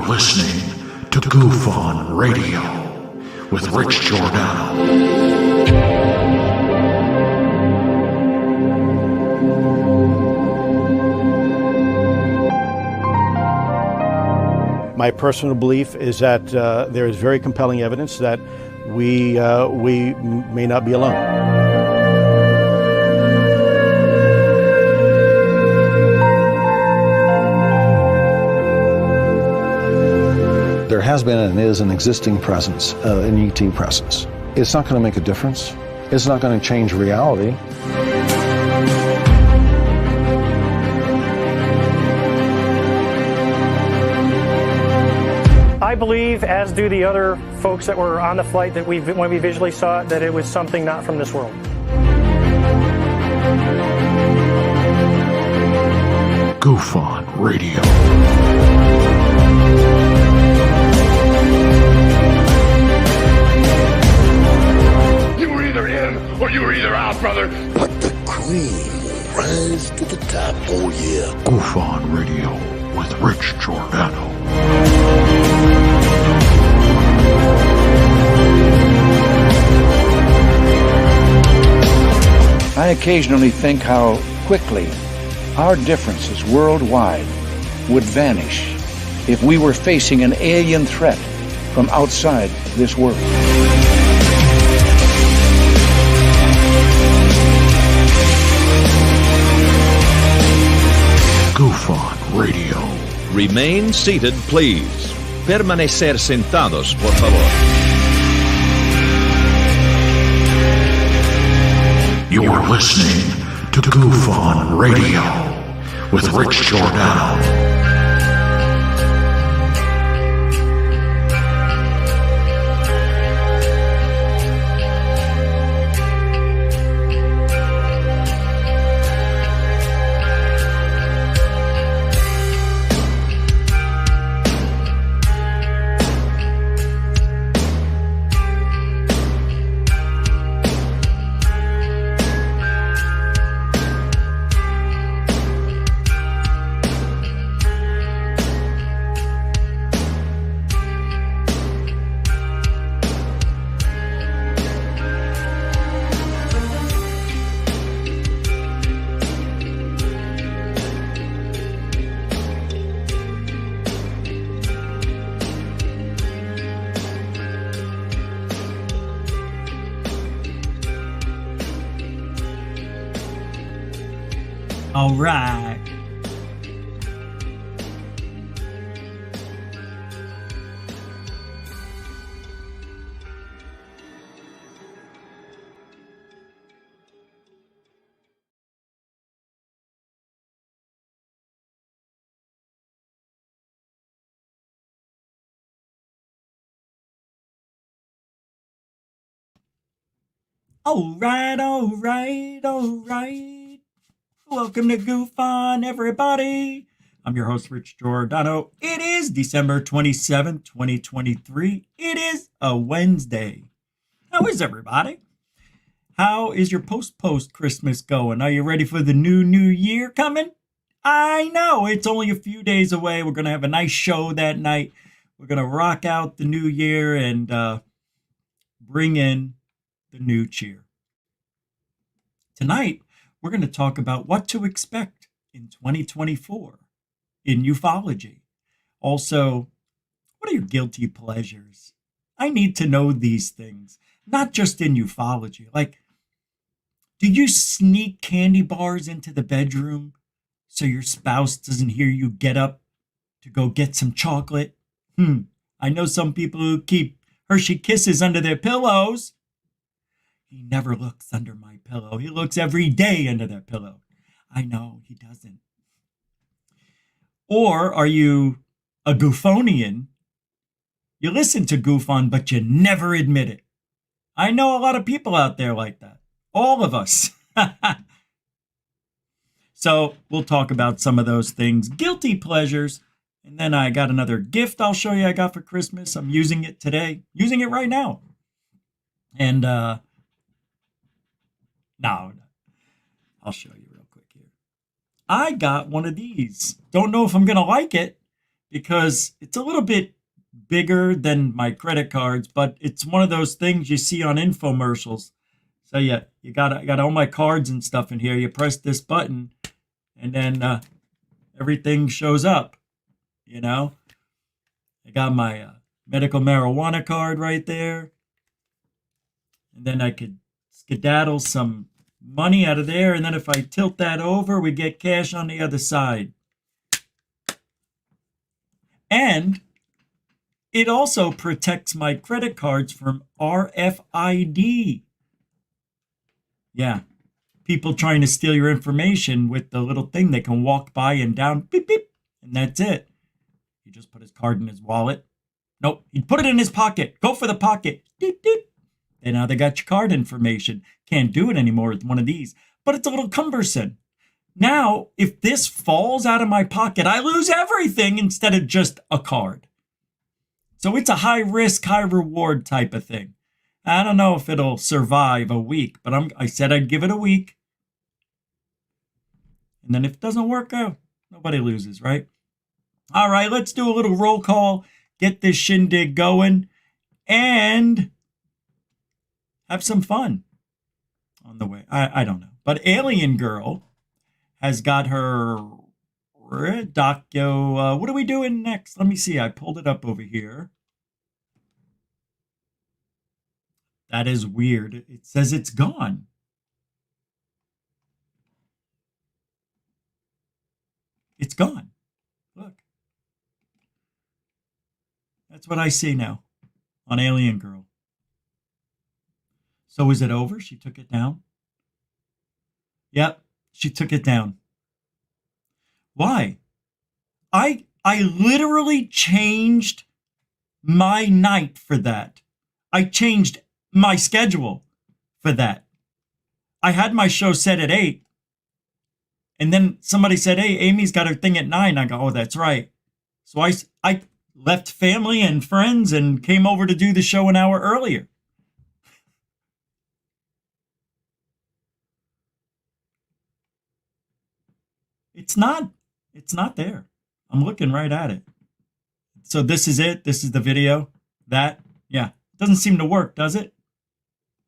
are listening to GUFON Radio with Rich Giordano. My personal belief is that there is very compelling evidence that we may not be alone. There has been and is an existing presence, an ET presence. It's not going to make a difference. It's not going to change reality. I believe, as do the other folks that were on the flight, that when we visually saw it, that it was something not from this world. GUFON Radio. You were either in or you were either out, brother. But the cream will rise to the top, oh yeah. GUFON Radio with Rich Giordano. I occasionally think how quickly our differences worldwide would vanish if we were facing an alien threat from outside this world. GUFON Radio. Remain seated, please. Permanecer sentados, por favor. You're listening to GUFON Radio with Rich Giordano. All right. All right, all right, all right. Welcome to GUFON, everybody. I'm your host, Rich Giordano. It is December 27th, 2023. It is a Wednesday. How is everybody? How is your post Christmas going? Are you ready for the new year coming? I know, it's only a few days away. We're going to have a nice show that night. We're going to rock out the new year and bring in the new cheer. Tonight, we're going to talk about what to expect in 2024 in ufology. Also, what are your guilty pleasures? I need to know these things, not just in ufology. Like, do you sneak candy bars into the bedroom so your spouse doesn't hear you get up to go get some chocolate? I know some people who keep Hershey Kisses under their pillows. He never looks under my pillow. He looks every day under that pillow. I know, he doesn't. Or are you a GUFOnian? You listen to GUFON, but you never admit it. I know a lot of people out there like that. All of us. So we'll talk about some of those things. Guilty pleasures. And then I got another gift I'll show you I got for Christmas. I'm using it today. Using it right now. And, no, I'll show you real quick here. I got one of these. Don't know if I'm going to like it, because it's a little bit bigger than my credit cards, but it's one of those things you see on infomercials. So yeah, I got all my cards and stuff in here. You press this button, and then everything shows up. You know, I got my medical marijuana card right there, and then I could skedaddle some money out of there, and then if I tilt that over, we get cash on the other side. And it also protects my credit cards from RFID. Yeah, people trying to steal your information with the little thing they can walk by and down, beep, beep, and that's it. He just put his card in his wallet. Nope, he'd put it in his pocket. Go for the pocket. Beep, beep. And now they got your card information. Can't do it anymore with one of these, but it's a little cumbersome. Now, if this falls out of my pocket, I lose everything instead of just a card. So it's a high risk, high reward type of thing. I don't know if it'll survive a week, but I said I'd give it a week. And then if it doesn't work out, nobody loses, right? All right, let's do a little roll call, get this shindig going, and have some fun on the way. I don't know. But Alien Girl has got her docu. What are we doing next? Let me see. I pulled it up over here. That is weird. It says it's gone. It's gone. Look. That's what I see now on Alien Girl. So is it over? She took it down? Yep, she took it down. Why? I literally changed my night for that. I changed my schedule for that. I had my show set at 8. And then somebody said, hey, Amy's got her thing at 9. I go, oh, that's right. So I left family and friends and came over to do the show an hour earlier. It's not there. I'm looking right at it. So this is it. This is the video. Yeah. Doesn't seem to work, does it?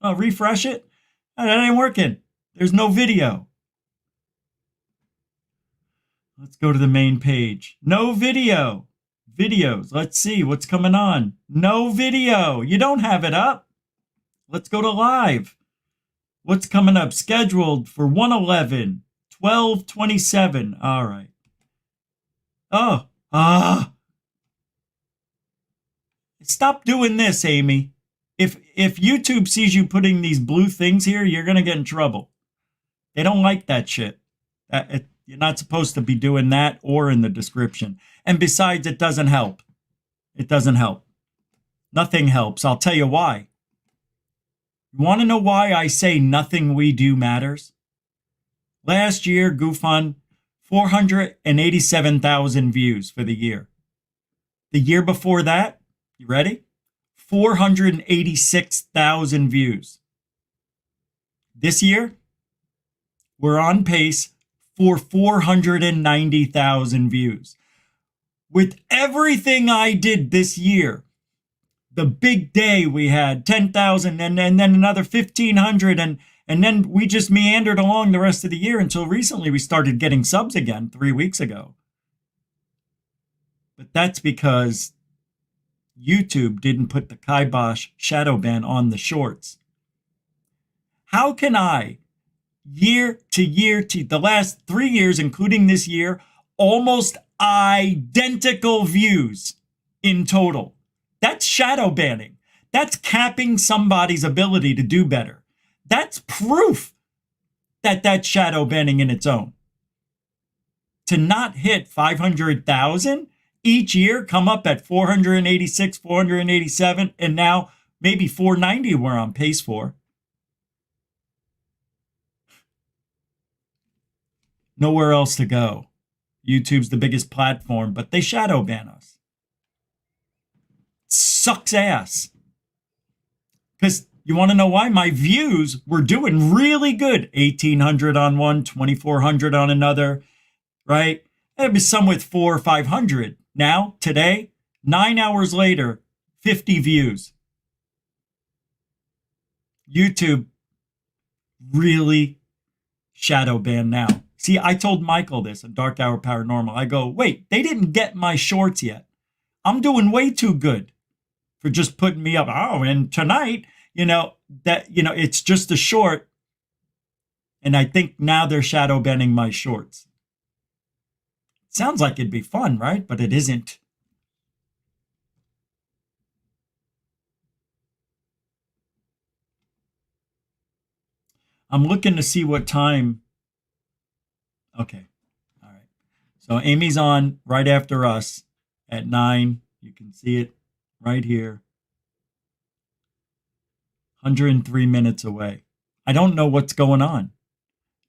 Oh, refresh it. That ain't working. There's no video. Let's go to the main page. No video. Videos. Let's see what's coming on. No video. You don't have it up. Let's go to live. What's coming up? Scheduled for 111. 12:27. All right. Stop doing this, Amy. If YouTube sees you putting these blue things here, you're going to get in trouble. They don't like that shit. You're not supposed to be doing that or in the description. And besides, it doesn't help. It doesn't help. Nothing helps. I'll tell you why. You want to know why I say nothing we do matters? Last year, GUFON, 487,000 views for the year. The year before that, you ready? 486,000 views. This year, we're on pace for 490,000 views. With everything I did this year, the big day we had 10,000 and then another 1,500 and then we just meandered along the rest of the year until recently we started getting subs again 3 weeks ago. But that's because YouTube didn't put the kibosh shadow ban on the shorts. How can I, year to year, to the last 3 years, including this year, almost identical views in total? That's shadow banning. That's capping somebody's ability to do better. That's proof that that's shadow banning in its own. To not hit 500,000 each year, come up at 486, 487, and now maybe 490 we're on pace for. Nowhere else to go. YouTube's the biggest platform, but they shadow ban us. Sucks ass. Because you want to know why? My views were doing really good. 1,800 on one, 2,400 on another, right? There was some with 400 or 500. Now, today, 9 hours later, 50 views. YouTube really shadow banned now. See, I told Michael this in Dark Hour Paranormal. I go, wait, they didn't get my shorts yet. I'm doing way too good for just putting me up. Oh, and tonight, it's just a short. And I think now they're shadow banning my shorts. Sounds like it'd be fun, right? But it isn't. I'm looking to see what time. Okay. All right. So Amy's on right after us at 9. You can see it right here. 103 minutes away. I don't know what's going on.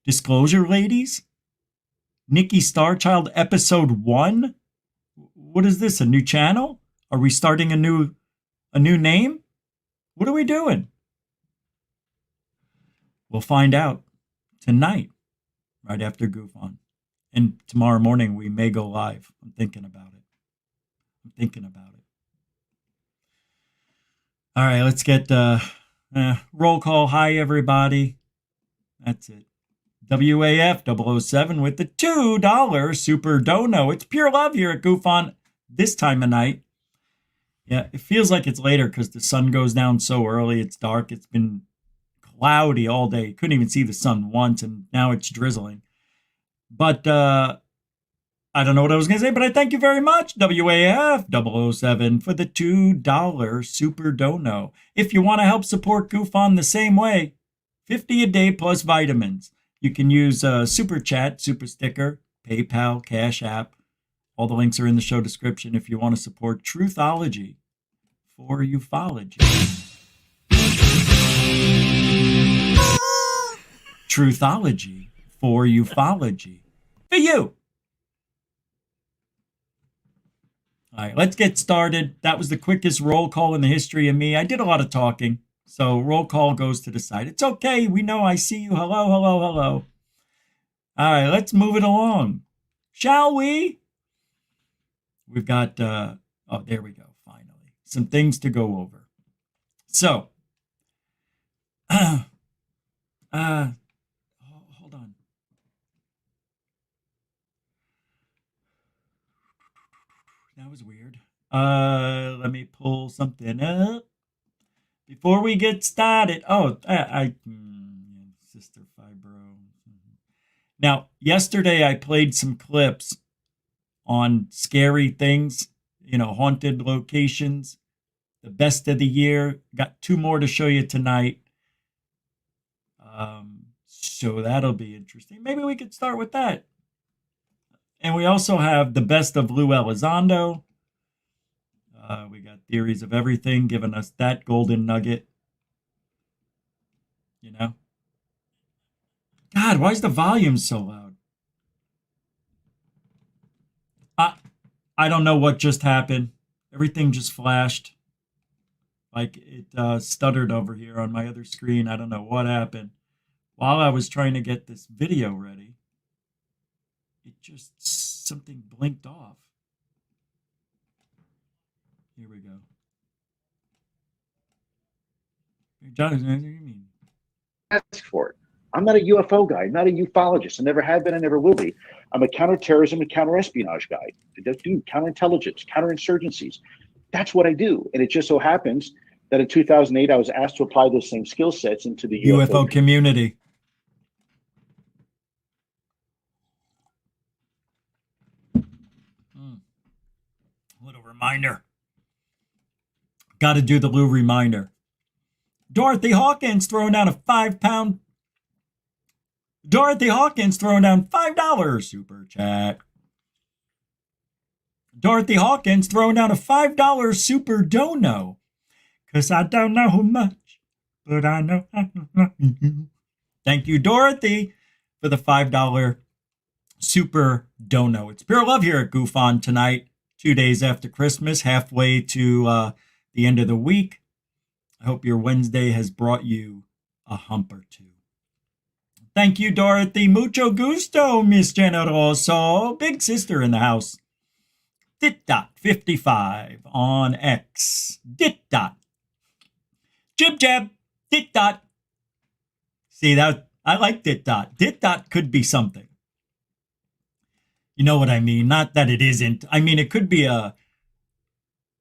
Disclosure, ladies? Nikki Starchild episode 1? What is this? A new channel? Are we starting a new name? What are we doing? We'll find out tonight, right after GUFON. And tomorrow morning we may go live. I'm thinking about it. All right, let's get roll call. Hi, everybody. That's it. WAF 007 with the $2 super dono. It's pure love here at GUFON this time of night. Yeah, it feels like it's later because the sun goes down so early. It's dark. It's been cloudy all day. Couldn't even see the sun once, and now it's drizzling. But I don't know what I was going to say, but I thank you very much, WAF 007, for the $2 super dono. If you want to help support GUFON the same way, $50 a day plus vitamins. You can use Super Chat, Super Sticker, PayPal, Cash App. All the links are in the show description if you want to support Truthology for ufology. Truthology for ufology. For you. All right, let's get started. That was the quickest roll call in the history of me. I did a lot of talking, so roll call goes to the side. It's okay. We know I see you. Hello, hello, hello. All right, let's move it along. Shall we? We've got, there we go, finally. Some things to go over. So, hold on. That was weird. Let me pull something up before we get started. Oh, Sister Fibro. Now, yesterday I played some clips on scary things, haunted locations, the best of the year. Got 2 more to show you tonight. So that'll be interesting. Maybe we could start with that. And we also have the best of Luis Elizondo. We got Theories of Everything giving us that golden nugget. God, why is the volume so loud? I don't know what just happened. Everything just flashed. Like it stuttered over here on my other screen. I don't know what happened. While I was trying to get this video ready, something blinked off. Here we go. John, what do you mean? Ask for it. I'm not a UFO guy, not a ufologist. I never have been, I never will be. I'm a counterterrorism and counterespionage guy. I do counterintelligence, counterinsurgencies. That's what I do. And it just so happens that in 2008, I was asked to apply those same skill sets into the UFO community. Little reminder. Got to do the Lou reminder. Dorothy Hawkins throwing down a $5 super chat. Dorothy Hawkins throwing down a $5 super dono. Because I don't know who much, but I know I love you. Thank you, Dorothy, for the $5 super dono. It's pure love here at GUFON tonight, 2 days after Christmas, halfway to the end of the week. I hope your Wednesday has brought you a hump or two. Thank you, Dorothy. Mucho gusto, Miss Generoso. Big sister in the house. dit.55 on X. Dit dot. Jib jab. Dit dot. See that? I like dit dot. Dit dot could be something. You know what I mean? Not that it isn't. I mean, it could be a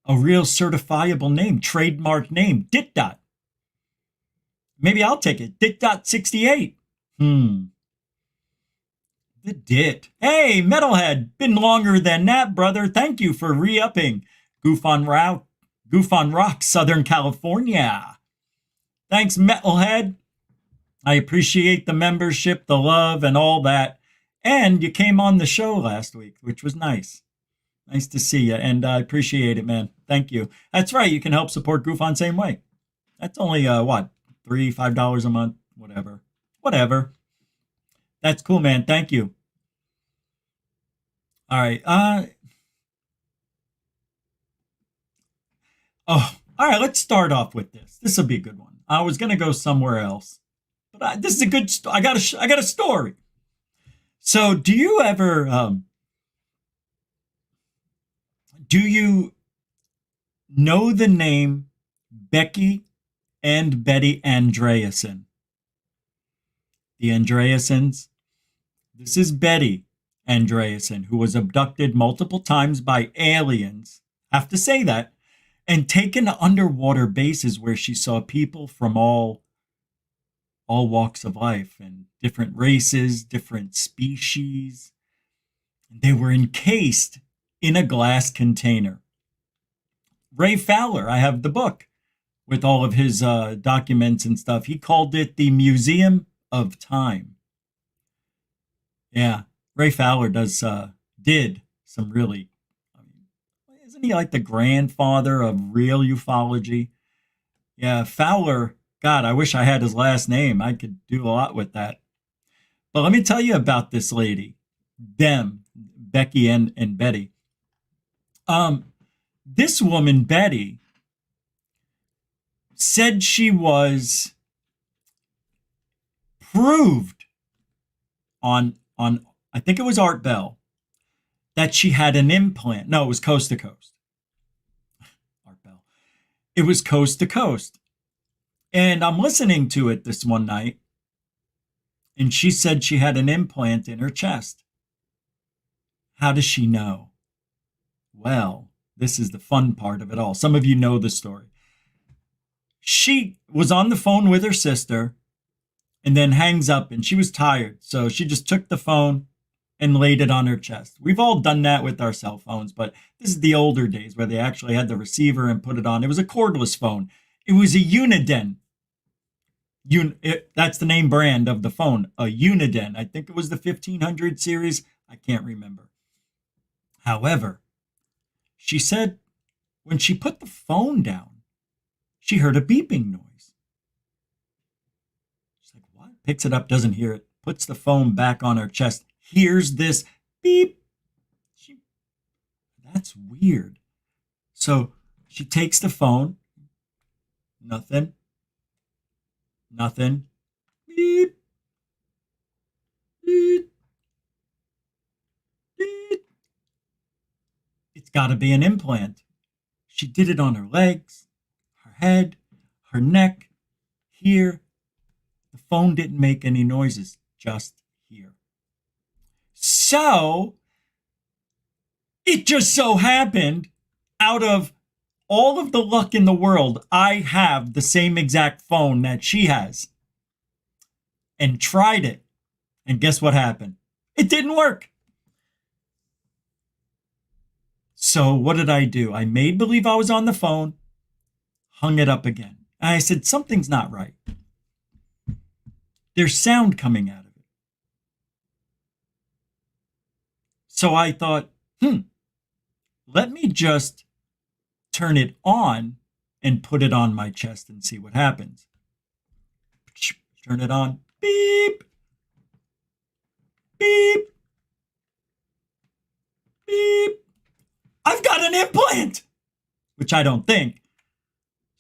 real certifiable name, trademark name. Dit dot. Maybe I'll take it. Dit dot 68. The dit. Hey, Metalhead. Been longer than that, brother. Thank you for re-upping. GUFON Rock, Southern California. Thanks, Metalhead. I appreciate the membership, the love, and all that. And you came on the show last week, which was nice. Nice to see you, and I appreciate it, man. Thank you. That's right. You can help support GUFON same way. That's only, $3, $5 a month, whatever. That's cool, man. Thank you. All right. All right. Let's start off with this. This will be a good one. I was gonna go somewhere else, but this is a good. I got a story. So, do you ever? Do you know the name Becky and Betty Andreasen? The Andreasens. This is Betty Andreasen, who was abducted multiple times by aliens. I have to say that. And taken to underwater bases where she saw people from all walks of life and different races, different species. They were encased in a glass container. Ray Fowler, I have the book with all of his documents and stuff. He called it the Museum of Time. Yeah, Ray Fowler did some really, isn't he like the grandfather of real ufology? Yeah, Fowler, God, I wish I had his last name. I could do a lot with that. But let me tell you about this lady, Becky and Betty. This woman, Betty, said she was proved on I think it was Art Bell, that she had an implant. No, it was Coast to Coast. Art Bell. It was Coast to Coast. And I'm listening to it this one night, and she said she had an implant in her chest. How does she know? Well, this is the fun part of it all. Some of you know the story. She was on the phone with her sister and then hangs up, and she was tired. So she just took the phone and laid it on her chest. We've all done that with our cell phones, but this is the older days where they actually had the receiver and put it on. It was a cordless phone. It was a Uniden. That's the name brand of the phone, a Uniden. I think it was the 1500 series. I can't remember. However, she said when she put the phone down, she heard a beeping noise. She's like, what? Picks it up, doesn't hear it, puts the phone back on her chest, hears this beep. That's weird. So she takes the phone, nothing, beep, beep, beep. It's got to be an implant. She did it on her legs, her head, her neck, here. The phone didn't make any noises, just here. So, it just so happened, out of all of the luck in the world, I have the same exact phone that she has. And tried it. And guess what happened? It didn't work. So what did I do? I made believe I was on the phone, hung it up again. And I said, something's not right. There's sound coming out of it. So I thought, let me just turn it on and put it on my chest and see what happens. Turn it on. Beep. Beep. Beep. I've got an implant, which I don't think.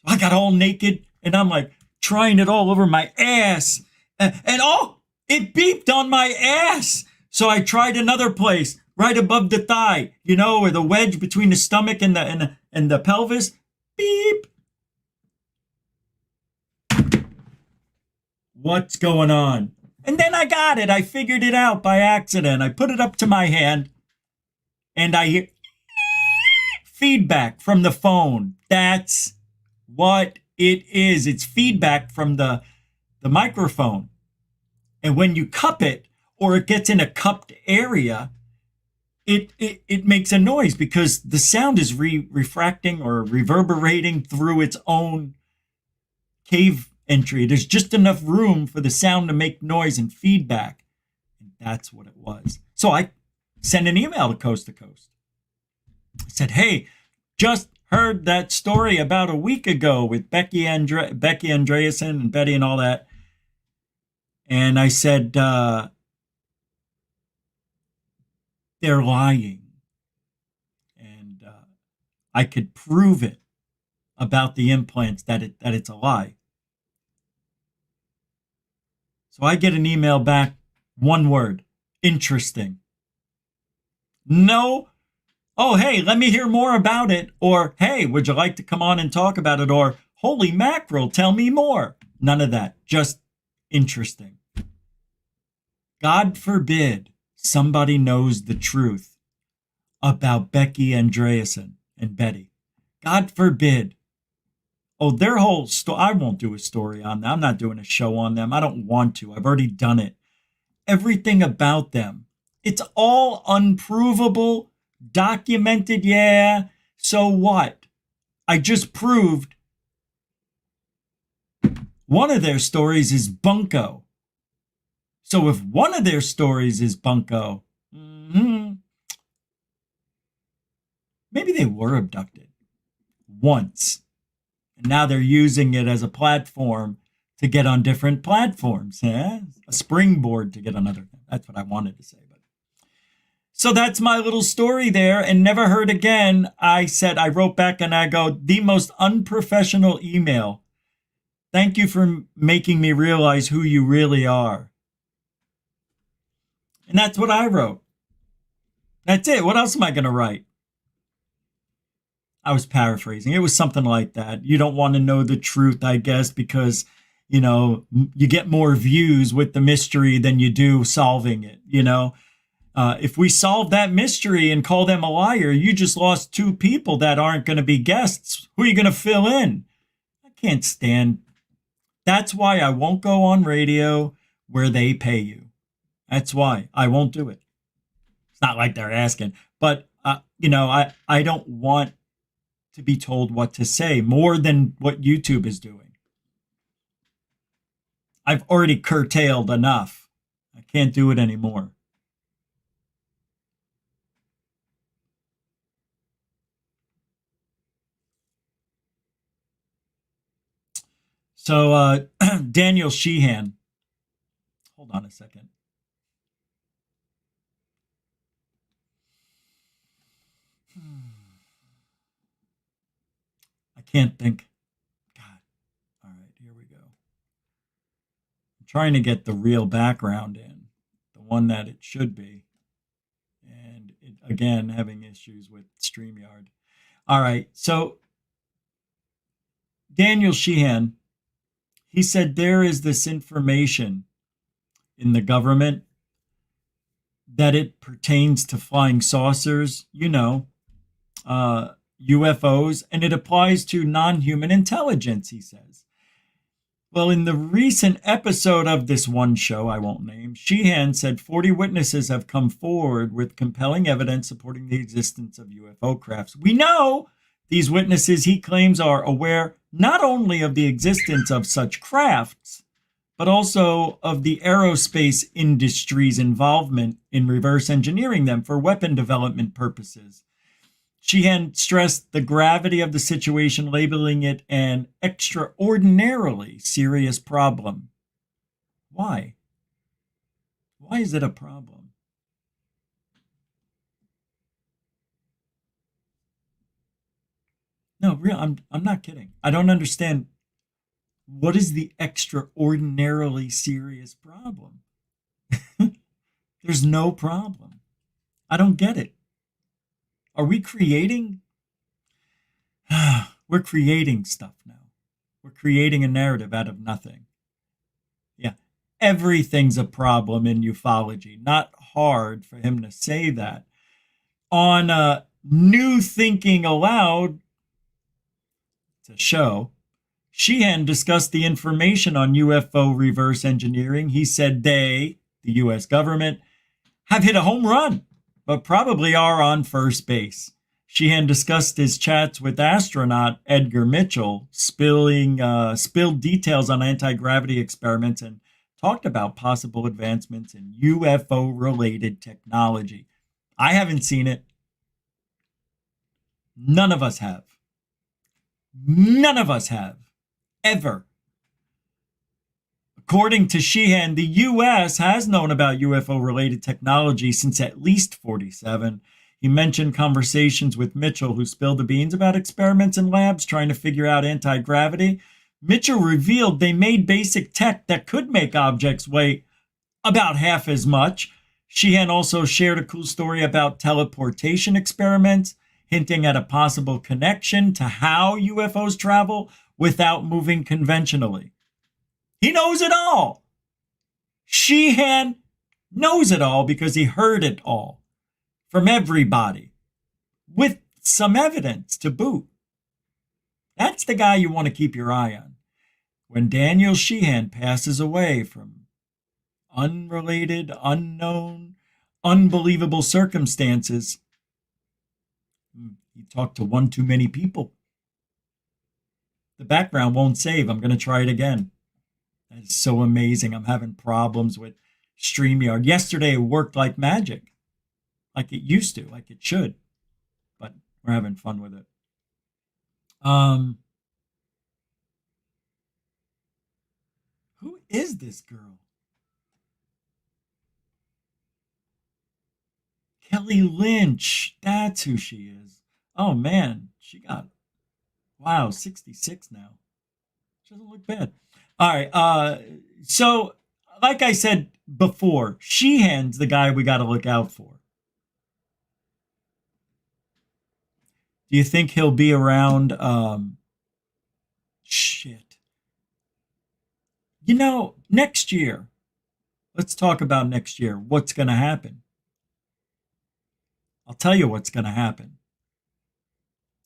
I got all naked and I'm like trying it all over my ass. And oh, it beeped on my ass. So I tried another place. right above the thigh, you know, or the wedge between the stomach and the pelvis. Beep. What's going on? And then I got it. I figured it out by accident. I put it up to my hand, and I hear feedback from the phone. That's what it is. It's feedback from the microphone. And when you cup it, or it gets in a cupped area, it makes a noise because the sound is refracting or reverberating through its own cave entry. There's just enough room for the sound to make noise and feedback. And that's what it was. So I sent an email to Coast. I said, hey, just heard that story about a week ago with Becky Andreasen and Betty and all that. And I said, they're lying. And I could prove it about the implants that it's a lie. So I get an email back, one word, interesting. No, oh, hey, let me hear more about it. Or, hey, would you like to come on and talk about it? Or, holy mackerel, tell me more. None of that, just interesting. God forbid somebody knows the truth about Becky Andreasen and Betty. God forbid. Oh, their whole story, I won't do a story on them. I'm not doing a show on them. I don't want to. I've already done it. Everything about them. It's all unprovable, documented, yeah. So what? I just proved one of their stories is bunko. So if one of their stories is bunko, maybe they were abducted once. And now they're using it as a platform to get on different platforms. A springboard to get on other. That's what I wanted to say. But so that's my little story there, and never heard again. I wrote back and I go, the most unprofessional email. Thank you for making me realize who you really are. And that's what I wrote. That's it. What else am I going to write? I was paraphrasing. It was something like that. You don't want to know the truth, I guess, because, you know, you get more views with the mystery than you do solving it, you know. If we solve that mystery and call them a liar, you just lost two people that aren't going to be guests. Who are you going to fill in? I can't stand. That's why I won't go on radio where they pay you. That's why I won't do it. It's not like they're asking, but, you know, I don't want to be told what to say more than what YouTube is doing. I've already curtailed enough. I can't do it anymore. So Daniel Sheehan, hold on a second. I can't think. God. All right, here we go. I'm trying to get the real background in, the one that it should be. And it, again, having issues with StreamYard. All right, so Daniel Sheehan, he said there is this information in the government that it pertains to flying saucers, you know, UFOs, and it applies to non-human intelligence, he says. Well, in the recent episode of this one show I won't name, Sheehan said 40 witnesses have come forward with compelling evidence supporting the existence of UFO crafts. We know these witnesses, he claims, are aware not only of the existence of such crafts, but also of the aerospace industry's involvement in reverse engineering them for weapon development purposes. Sheehan stressed the gravity of the situation, labeling it an extraordinarily serious problem. Why? Why is it a problem? No, real. I'm not kidding. I don't understand. What is the extraordinarily serious problem? There's no problem. I don't get it. Are we creating? We're creating stuff now. We're creating a narrative out of nothing. Yeah, everything's a problem in ufology. Not hard for him to say that. On New Thinking Aloud, it's a show, Sheehan discussed the information on UFO reverse engineering. He said they, the U.S. government, have hit a home run, but probably are on first base. Sheehan discussed his chats with astronaut Edgar Mitchell, spilled details on anti-gravity experiments and talked about possible advancements in UFO-related technology. I haven't seen it. None of us have. None of us have. Ever. According to Sheehan, the U.S. has known about UFO-related technology since at least 1947. He mentioned conversations with Mitchell, who spilled the beans about experiments in labs trying to figure out anti-gravity. Mitchell revealed they made basic tech that could make objects weigh about half as much. Sheehan also shared a cool story about teleportation experiments, hinting at a possible connection to how UFOs travel without moving conventionally. He knows it all. Sheehan knows it all because he heard it all from everybody with some evidence to boot. That's the guy you want to keep your eye on. When Daniel Sheehan passes away from unrelated, unknown, unbelievable circumstances, he talked to one too many people. The background won't save. I'm going to try it again. It's so amazing. I'm having problems with StreamYard. Yesterday it worked like magic. Like it used to, like it should. But we're having fun with it. Who is this girl? Kelly Lynch. That's who she is. Oh, man. She got, wow, 66 now. She doesn't look bad. All right. So, like I said before, Sheehan's the guy we got to look out for. Do you think he'll be around? Shit. You know, next year. Let's talk about next year. What's going to happen? I'll tell you what's going to happen.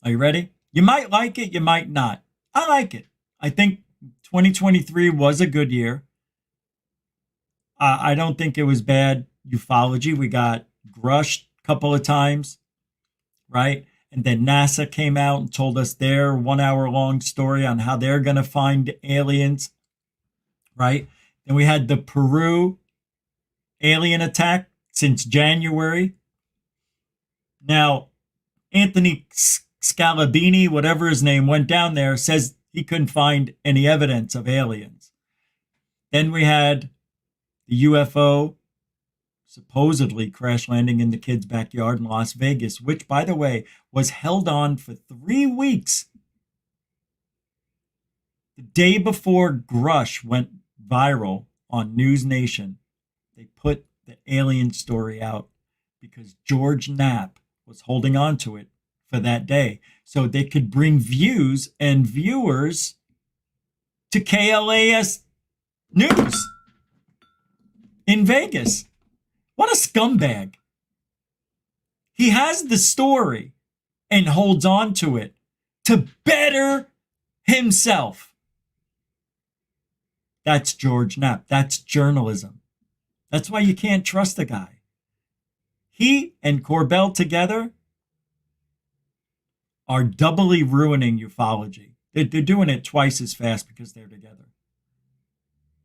Are you ready? You might like it, you might not. I like it. I think 2023 was a good year. I don't think it was bad ufology. We got grushed a couple of times, right? And then NASA came out and told us their 1 hour long story on how they're going to find aliens, right? Then we had the Peru alien attack since January. Now, Anthony Scalabrini, whatever his name, went down there, says he couldn't find any evidence of aliens. Then we had the UFO supposedly crash landing in the kid's backyard in Las Vegas, which, by the way, was held on for 3 weeks. The day before Grush went viral on News Nation, they put the alien story out because George Knapp was holding on to it for that day so they could bring views and viewers to KLAS News in Vegas. What a scumbag. He has the story and holds on to it to better himself. That's George Knapp. That's journalism. That's why you can't trust the guy. He and Corbell together are doubly ruining ufology. They're doing it twice as fast because they're together.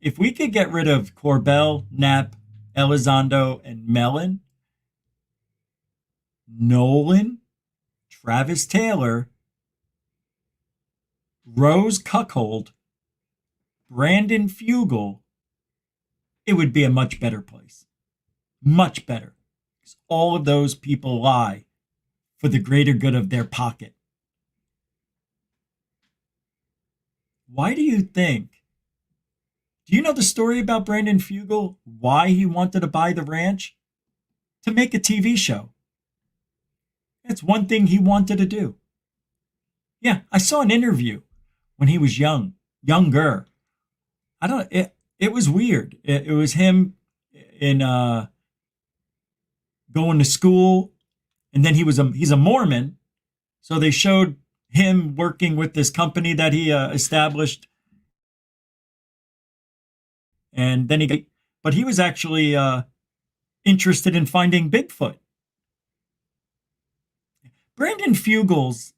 If we could get rid of Corbell, Knapp, Elizondo, and Mellon, Nolan, Travis Taylor, Rose Cuckold, Brandon Fugal, it would be a much better place. Much better. Because all of those people lie for the greater good of their pocket. Why do you think? Do you know the story about Brandon Fugal? Why he wanted to buy the ranch? To make a TV show. It's one thing he wanted to do. Yeah, I saw an interview when he was younger. It was weird. It was him in going to school, and then he's a Mormon, so they showed him working with this company that he established, and then but he was actually interested in finding Bigfoot. Brandon Fugal's,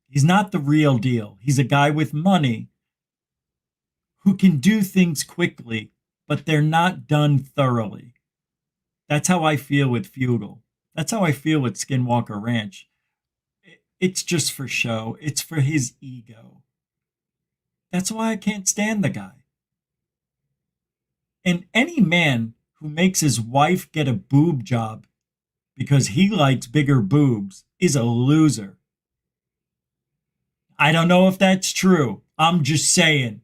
he's not the real deal. He's a guy with money who can do things quickly, but they're not done thoroughly. That's how I feel with Fugal. That's how I feel with Skinwalker Ranch. It's just for show. It's for his ego. That's why I can't stand the guy. And any man who makes his wife get a boob job because he likes bigger boobs is a loser. I don't know if that's true. I'm just saying.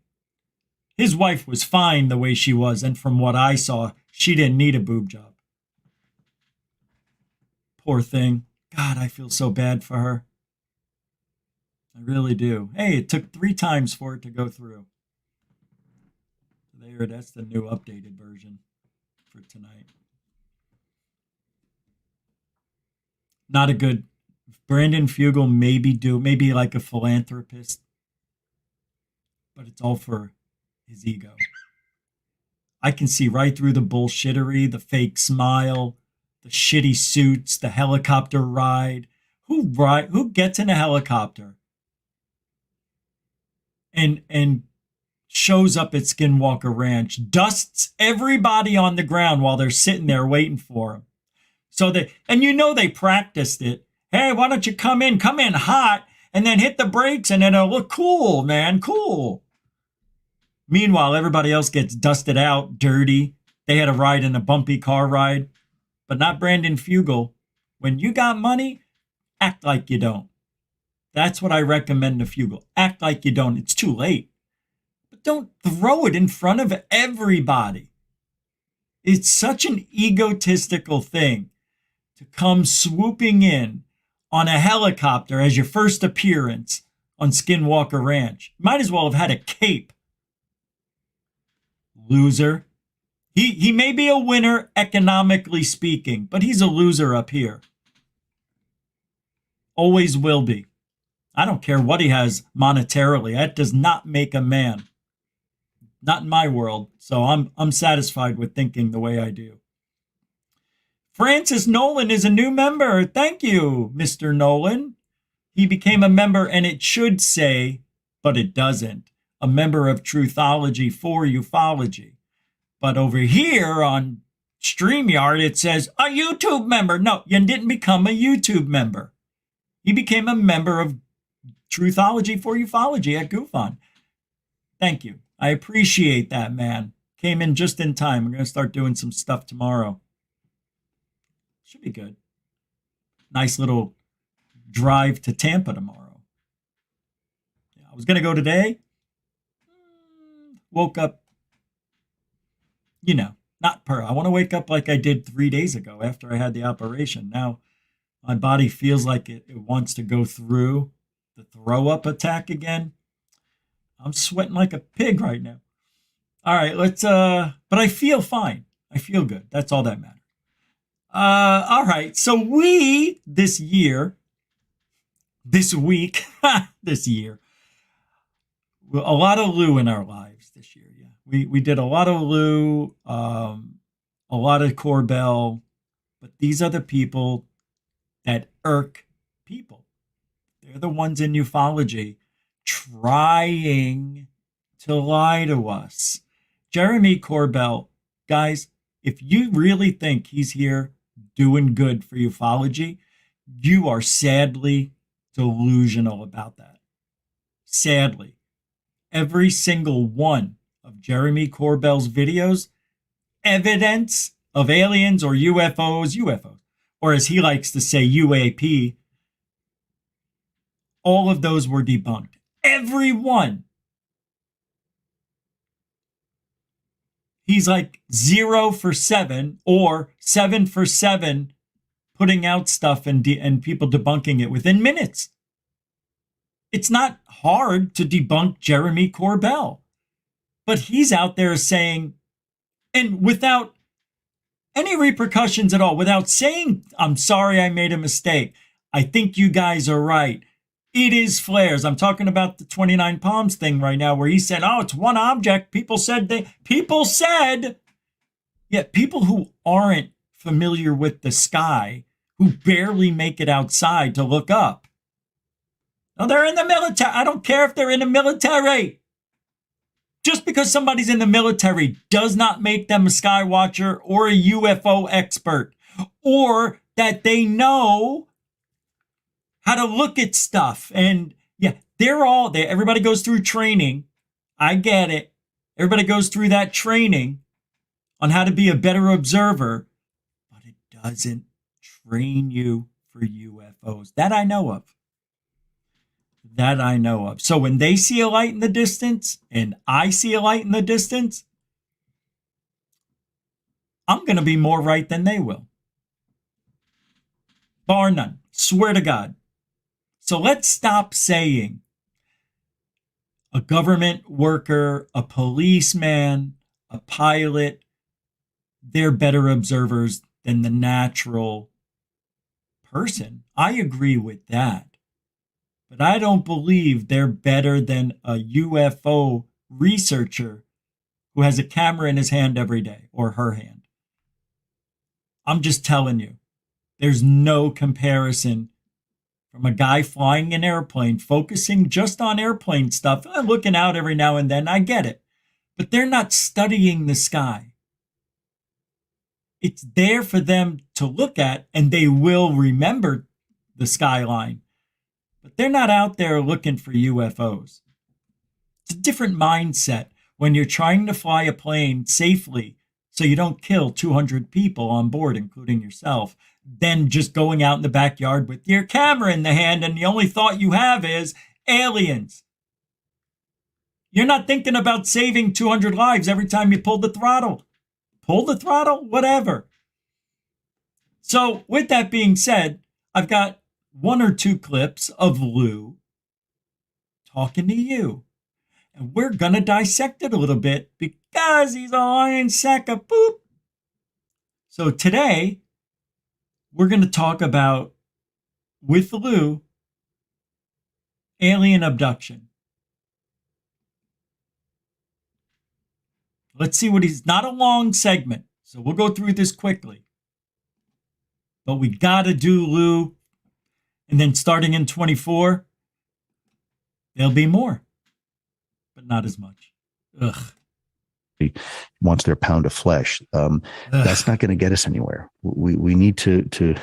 His wife was fine the way she was, and from what I saw, she didn't need a boob job. Poor thing. God, I feel so bad for her. I really do. Hey, it took 3 times for it to go through. There, that's the new updated version for tonight. Not a good. Brandon Fugal maybe like a philanthropist, but it's all for his ego. I can see right through the bullshittery, the fake smile, the shitty suits, the helicopter ride. Who gets in a helicopter and shows up at Skinwalker Ranch, dusts everybody on the ground while they're sitting there waiting for him? So they practiced it. Hey, why don't you come in hot and then hit the brakes and it'll look cool, man, cool. Meanwhile, everybody else gets dusted out, dirty. They had a ride in a bumpy car ride, but not Brandon Fugal. When you got money, act like you don't. That's what I recommend to Fugal. Act like you don't. It's too late. But don't throw it in front of everybody. It's such an egotistical thing to come swooping in on a helicopter as your first appearance on Skinwalker Ranch. Might as well have had a cape. Loser. He may be a winner economically speaking, but he's a loser up here. Always will be. I don't care what he has monetarily. That does not make a man. Not in my world. So I'm satisfied with thinking the way I do. Francis Nolan is a new member. Thank you, Mr. Nolan. He became a member, and it should say, but it doesn't, a member of Truthology for Ufology. But over here on StreamYard, it says a YouTube member. No, you didn't become a YouTube member. He became a member of Truthology for Ufology at GUFON. Thank you. I appreciate that, man. Came in just in time. I'm going to start doing some stuff tomorrow. Should be good. Nice little drive to Tampa tomorrow. Yeah, I was going to go today. Woke up, I want to wake up like I did 3 days ago after I had the operation. Now my body feels like it wants to go through the throw up attack again. I'm sweating like a pig right now. All right, but I feel fine. I feel good. That's all that matters. All right, so this week, a lot of Lou in our lives this year. Yeah, we did a lot of Lou, a lot of Corbell, but these are the people that irk people. They're the ones in ufology trying to lie to us. Jeremy Corbell, guys, if you really think he's here doing good for ufology, you are sadly delusional about that. Sadly. Every single one of Jeremy Corbell's videos, evidence of aliens or UFOs, or as he likes to say, UAP, all of those were debunked. Every one. He's like 0 for 7 or 7 for 7 putting out stuff and people debunking it within minutes. It's not hard to debunk Jeremy Corbell, but he's out there saying, and without any repercussions at all, without saying, I'm sorry I made a mistake. I think you guys are right. It is flares. I'm talking about the 29 Palms thing right now where he said, oh, it's one object. People said, yeah, people who aren't familiar with the sky, who barely make it outside to look up. Now they're in the military. I don't care if they're in the military. Just because somebody's in the military does not make them a sky watcher or a UFO expert, or that they know how to look at stuff. And yeah, everybody goes through training. I get it. Everybody goes through that training on how to be a better observer, but it doesn't train you for UFOs. That I know of. So when they see a light in the distance and I see a light in the distance, I'm going to be more right than they will. Bar none. Swear to God. So let's stop saying a government worker, a policeman, a pilot, they're better observers than the natural person. I agree with that. But I don't believe they're better than a UFO researcher who has a camera in his hand every day, or her hand. I'm just telling you, there's no comparison from a guy flying an airplane, focusing just on airplane stuff, looking out every now and then. I get it. But they're not studying the sky. It's there for them to look at, and they will remember the skyline. But they're not out there looking for UFOs. It's a different mindset when you're trying to fly a plane safely so you don't kill 200 people on board, including yourself, than just going out in the backyard with your camera in the hand and the only thought you have is aliens. You're not thinking about saving 200 lives every time you pull the throttle. Pull the throttle, whatever. So with that being said, I've got one or two clips of Lou talking to you. And we're going to dissect it a little bit because he's a lion sack of poop. So today, we're going to talk about, with Lou, alien abduction. Let's see what he's, not a long segment, so we'll go through this quickly. But we got to do Lou, and then starting in 24, there'll be more, but not as much. Ugh. He wants their pound of flesh. That's not going to get us anywhere. We need to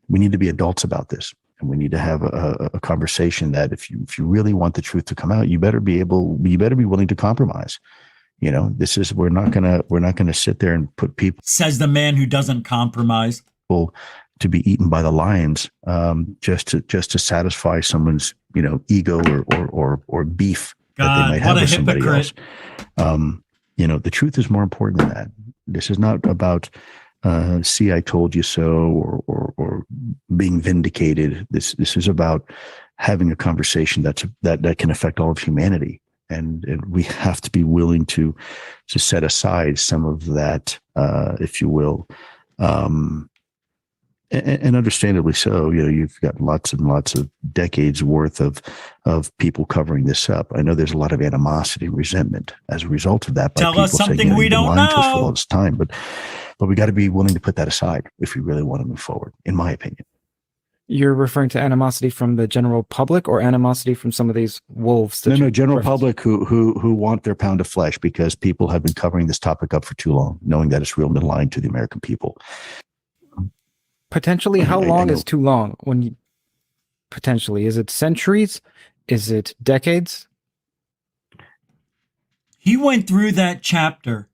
be adults about this, and we need to have a conversation that if you really want the truth to come out, you better be willing to compromise. You know, we're not gonna sit there and put people, says the man who doesn't compromise, to be eaten by the lions just to satisfy someone's ego or beef God, that they might have with somebody hypocrite. else. The truth is more important than that. This is not about see, I told you so, or being vindicated. This is about having a conversation that can affect all of humanity. And we have to be willing to set aside some of that, if you will, and understandably so. You've got lots and lots of decades worth of people covering this up. I know there's a lot of animosity, resentment as a result of that. Tell us something we don't know. For all this time, but we got to be willing to put that aside if we really want to move forward. In my opinion. You're referring to animosity from the general public, or animosity from some of these wolves? No, general public who want their pound of flesh, because people have been covering this topic up for too long, knowing that it's real and lying to the American people. Potentially, how long is too long? Potentially, is it centuries? Is it decades? He went through that chapter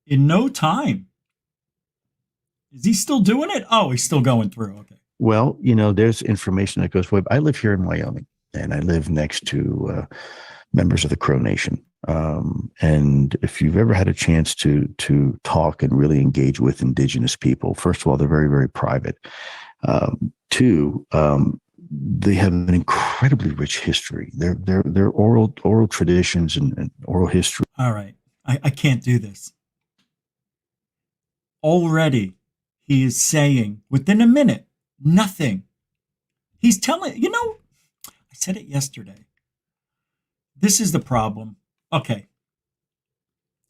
in no time. Is he still doing it? Oh, he's still going through. Okay. Well, there's information that goes way. I live here in Wyoming, and I live next to members of the Crow Nation. And if you've ever had a chance to talk and really engage with indigenous people, first of all, they're very, very private. Two, they have an incredibly rich history. Their oral traditions and oral history. All right. I can't do this. Already, he is saying within a minute, nothing. He's telling, I said it yesterday. This is the problem. Okay.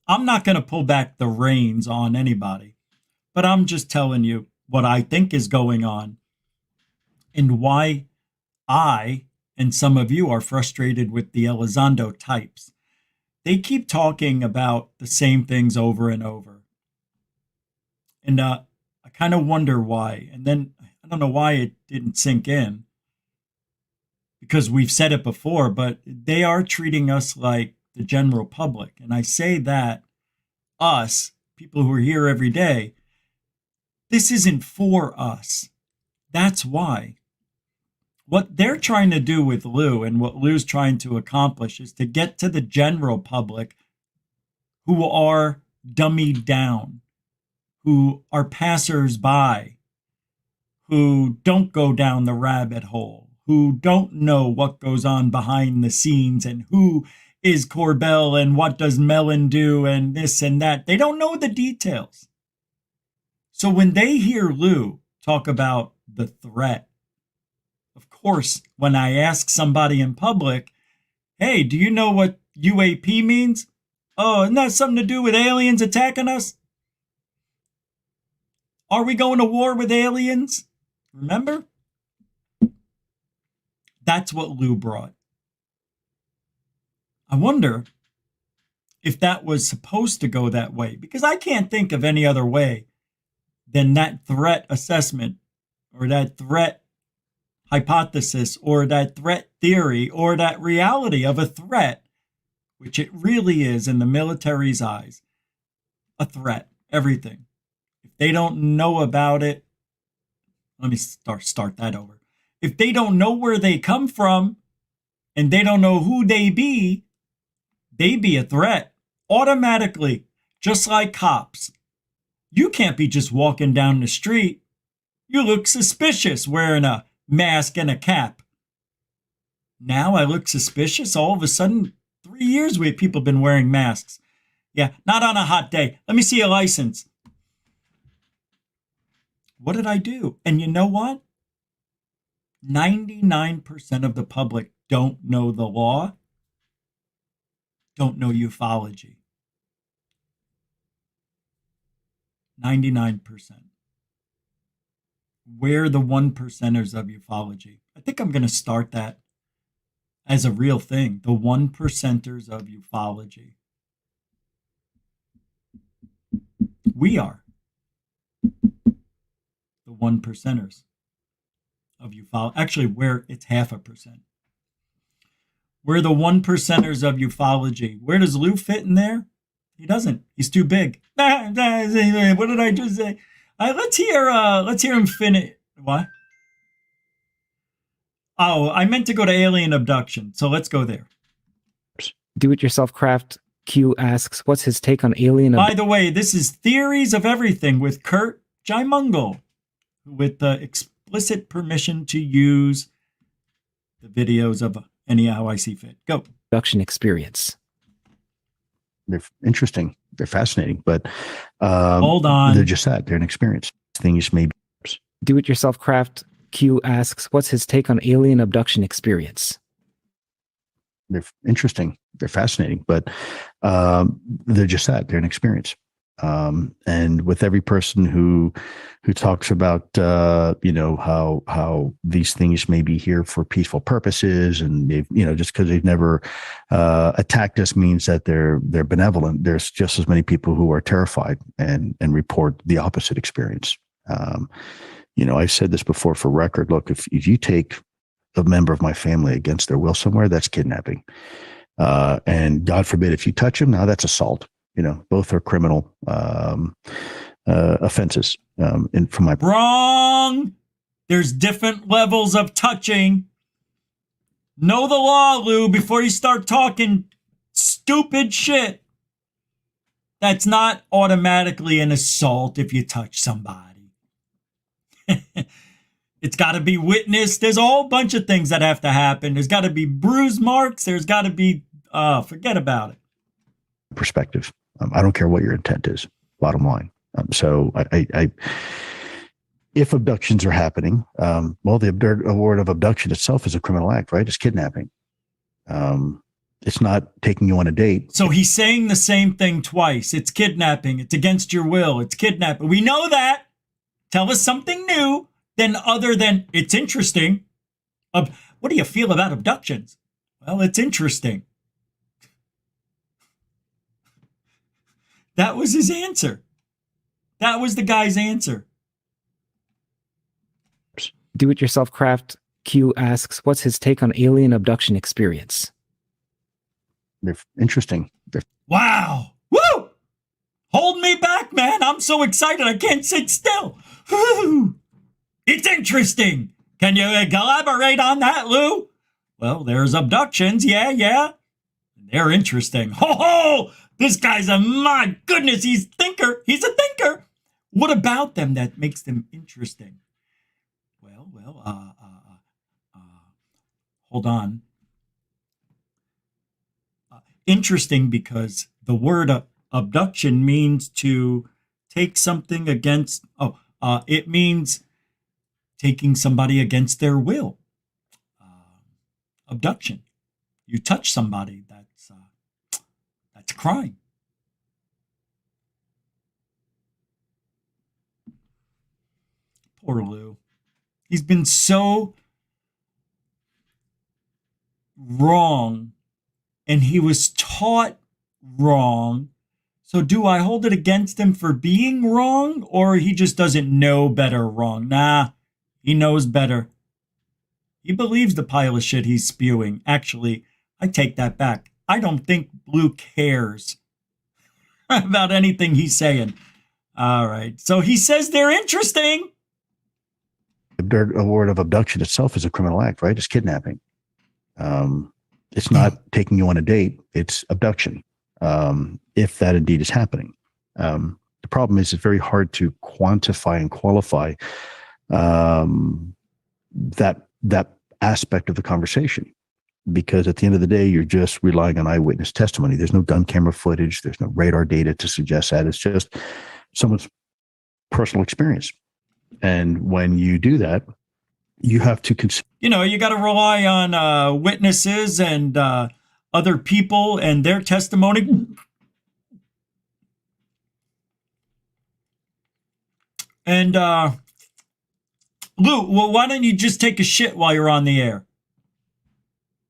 I'm not going to pull back the reins on anybody, but I'm just telling you what I think is going on and why I and some of you are frustrated with the Elizondo types. They keep talking about the same things over and over. And I kind of wonder why. And then I don't know why it didn't sink in, because we've said it before, but they are treating us like the general public. And I say that us, people who are here every day, this isn't for us. That's why. What they're trying to do with Lou and what Lou's trying to accomplish is to get to the general public who are dummied down, who are passers-by, who don't go down the rabbit hole, who don't know what goes on behind the scenes and who is Corbell and what does Mellon do and this and that. They don't know the details. So when they hear Lou talk about the threat, of course, when I ask somebody in public, hey, do you know what UAP means? Oh, isn't that something to do with aliens attacking us? Are we going to war with aliens? Remember? That's what Lou brought. I wonder if that was supposed to go that way, because I can't think of any other way than that threat assessment or that threat hypothesis or that threat theory or that reality of a threat, which it really is in the military's eyes, a threat, everything. If they don't know about it, let me start that over. If they don't know where they come from and they don't know who they be a threat automatically, just like cops. You can't be just walking down the street. You look suspicious wearing a mask and a cap. Now I look suspicious. All of a sudden, 3 years people have been wearing masks. Yeah, not on a hot day. Let me see a license. What did I do? And you know what? 99% of the public don't know the law, don't know ufology. 99%. We're the 1%ers of ufology. I think I'm going to start that as a real thing. The 1%ers of ufology. We are the 1%ers of ufology. Actually, it's 0.5%. We're the 1%ers of ufology. Where does Lou fit in there? He doesn't. He's too big. What did I just say? Let's hear him finish. What? Oh, I meant to go to alien abduction. So let's go there. Do-it-yourself craft Q asks, what's his take on alien abduction? By the way, this is Theories of Everything with Kurt Jaimungal, with the explicit permission to use the videos of anyhow I see fit. Go. Abduction experience. They're interesting. They're fascinating, but hold on. They're just that. They're an experience. Things may be. Do-it-yourself craft Q asks, what's his take on alien abduction experience? They're interesting. They're fascinating, but they're just that. They're an experience. And with every person who talks about how these things may be here for peaceful purposes, and they've just because they've never attacked us means that they're benevolent. There's just as many people who are terrified and report the opposite experience. I've said this before for record. Look, if you take a member of my family against their will somewhere, that's kidnapping. And God forbid if you touch them, now that's assault. Both are criminal offenses. And from my wrong, there's different levels of touching. Know the law, Lou, before you start talking stupid shit. That's not automatically an assault if you touch somebody. It's got to be witnessed. There's a whole bunch of things that have to happen. There's got to be bruise marks. There's got to be, forget about it. Perspective. I don't care what your intent is, bottom line. So if abductions are happening, well, the word of abduction itself is a criminal act, right? It's kidnapping. It's not taking you on a date. So he's saying the same thing twice. It's kidnapping. It's against your will. It's kidnapping. We know that. Tell us something new than other than it's interesting. What do you feel about abductions? Well, it's interesting. That was his answer. That was the guy's answer. Do-it-yourself craft Q asks, what's his take on alien abduction experience? They're interesting. Wow. Woo! Hold me back, man. I'm so excited. I can't sit still. Woo! It's interesting. Can you elaborate on that, Lou? Well, there's abductions. Yeah. They're interesting. Ho! This guy's my goodness, he's a thinker. He's a thinker. What about them that makes them interesting? Well, hold on. Interesting because the word abduction means to take something against, it means taking somebody against their will. Abduction. You touch somebody, that's a crime. Poor Lou. He's been so wrong, and he was taught wrong. So do I hold it against him for being wrong, or he just doesn't know better wrong? Nah, he knows better. He believes the pile of shit he's spewing. Actually, I take that back. I don't think Blue cares about anything he's saying. All right. So he says they're interesting. The word of abduction itself is a criminal act, right? It's kidnapping. It's not taking you on a date. It's abduction. If that indeed is happening. The problem is it's very hard to quantify and qualify that aspect of the conversation, because at the end of the day, you're just relying on eyewitness testimony. There's no gun camera footage. There's no radar data to suggest that. It's just someone's personal experience. And when you do that, you have to consider. You got to rely on witnesses and other people and their testimony. And Lou, well, why don't you just take a shit while you're on the air?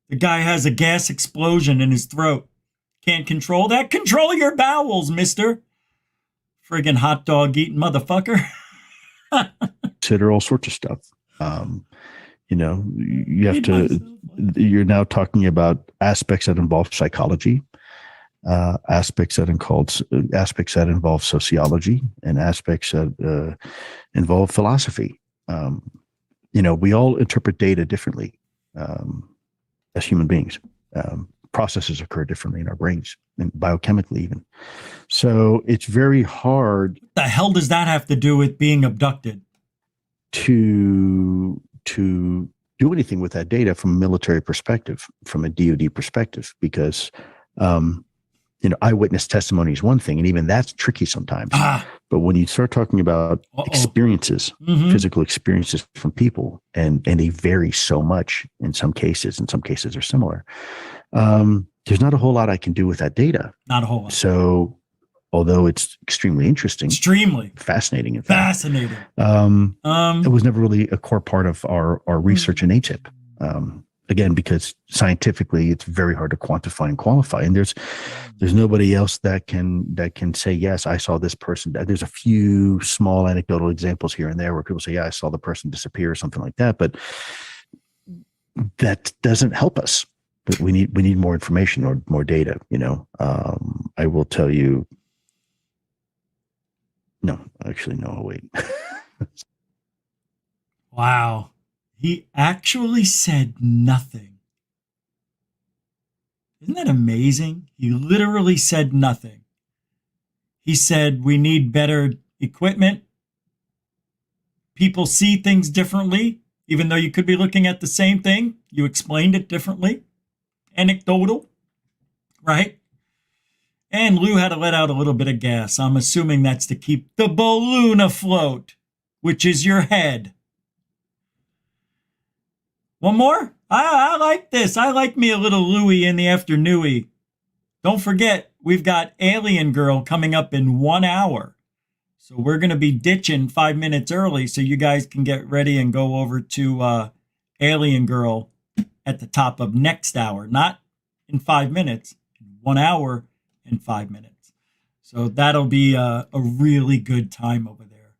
The guy has a gas explosion in his throat. Can't control that? Control your bowels, mister. Friggin' hot dog eating motherfucker. Consider all sorts of stuff. You have to, you're now talking about aspects that involve psychology, aspects that involve sociology, and aspects that involve philosophy. We all interpret data differently as human beings. Processes occur differently in our brains and biochemically even. So it's very hard. What the hell does that have to do with being abducted? To do anything with that data from a military perspective, from a DoD perspective, because eyewitness testimony is one thing, and even that's tricky sometimes. But when you start talking about experiences, physical experiences from people, and they vary so much in some cases, and some cases are similar, there's not a whole lot I can do with that data. Not a whole lot. So, although it's extremely interesting, extremely fascinating, in fact, fascinating, it was never really a core part of our research in ATIP. Again, because scientifically, it's very hard to quantify and qualify, and there's nobody else that can say, yes, I saw this person. There's a few small anecdotal examples here and there where people say, yeah, I saw the person disappear or something like that, but that doesn't help us. But we need more information or more data. I will tell you. No, actually, no. Wait. Wow. He actually said nothing. Isn't that amazing? He literally said nothing. He said we need better equipment. People see things differently, even though you could be looking at the same thing. You explained it differently. Anecdotal, right? And Lou had to let out a little bit of gas. I'm assuming that's to keep the balloon afloat, which is your head. One more? I like this. I like me a little Louie in the afternoon. Don't forget, we've got Alien Girl coming up in 1 hour. So we're going to be ditching 5 minutes early so you guys can get ready and go over to Alien Girl at the top of next hour. Not in 5 minutes, in 1 hour and 5 minutes. So that'll be a really good time over there.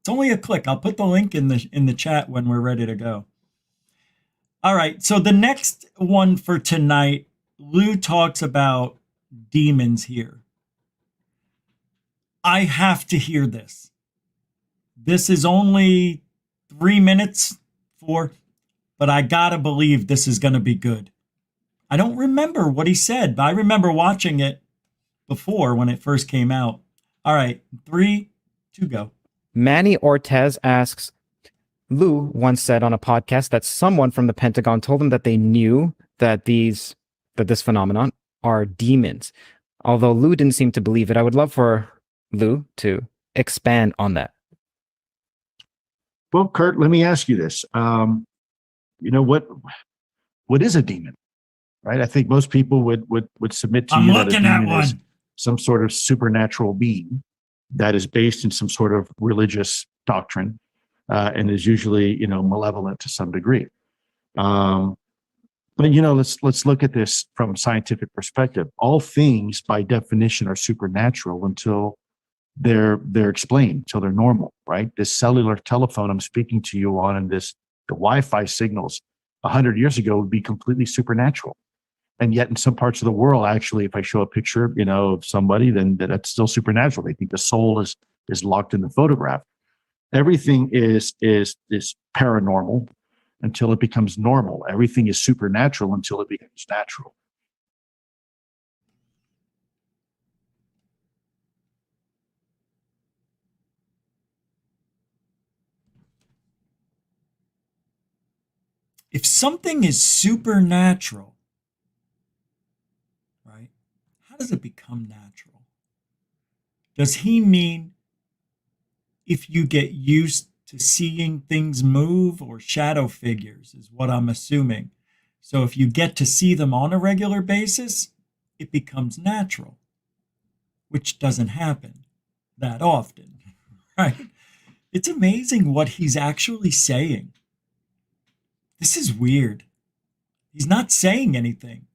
It's only a click. I'll put the link in the chat when we're ready to go. All right, so the next one for tonight, Lou talks about demons here. I have to hear this. This is only 3 minutes but I gotta believe this is gonna be good. I don't remember what he said, but I remember watching it before when it first came out. All right, 3, 2, go. Manny Ortez asks, Lou once said on a podcast that someone from the Pentagon told him that they knew that this phenomenon are demons. Although Lou didn't seem to believe it, I would love for Lou to expand on that. Well, Kurt, let me ask you this. What is a demon? Right? I think most people would submit to you that a demon is some sort of supernatural being that is based in some sort of religious doctrine. And is usually, malevolent to some degree. But let's look at this from a scientific perspective. All things, by definition, are supernatural until they're explained, until they're normal, right? This cellular telephone I'm speaking to you on, and the Wi-Fi signals 100 years ago would be completely supernatural. And yet, in some parts of the world, actually, if I show a picture, of somebody, then that's still supernatural. They think the soul is locked in the photograph. Everything is paranormal until it becomes normal. Everything is supernatural until it becomes natural. If something is supernatural, right, how does it become natural? Does he mean if you get used to seeing things move, or shadow figures is what I'm assuming? So if you get to see them on a regular basis, it becomes natural, which doesn't happen that often, right? It's amazing what he's actually saying. This is weird. He's not saying anything.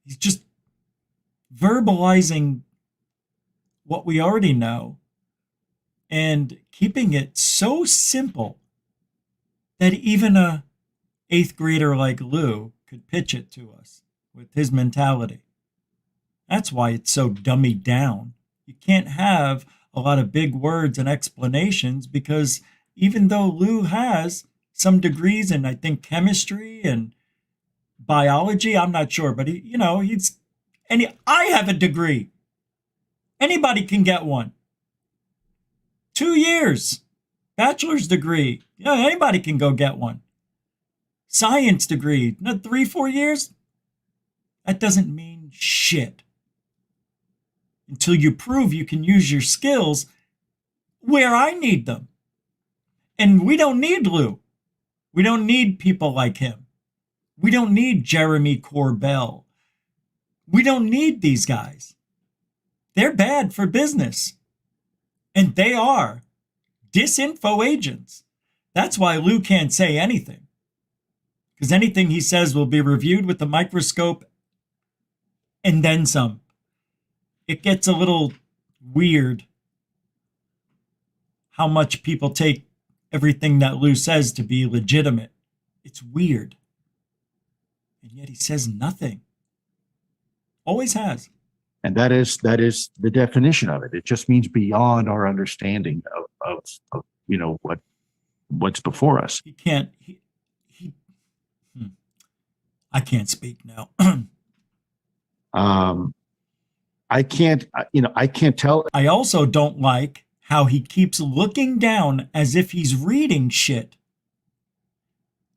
He's just verbalizing what we already know and keeping it so simple that even a 8th grader like Lou could pitch it to us with his mentality. That's why it's so dummied down. You can't have a lot of big words and explanations, because even though Lou has some degrees in, I think, chemistry and biology, I'm not sure, but I have a degree. Anybody can get one. 2 years, bachelor's degree. Anybody can go get one. Science degree, 3-4 years. That doesn't mean shit until you prove you can use your skills where I need them. And we don't need Lou. We don't need people like him. We don't need Jeremy Corbell. We don't need these guys. They're bad for business. And they are disinfo agents. That's why Lou can't say anything. Because anything he says will be reviewed with a microscope and then some. It gets a little weird how much people take everything that Lou says to be legitimate. It's weird. And yet he says nothing. Always has. And that is the definition of it. It just means beyond our understanding of what's before us. He can't. I can't speak now. I can't, I can't tell. I also don't like how he keeps looking down as if he's reading shit.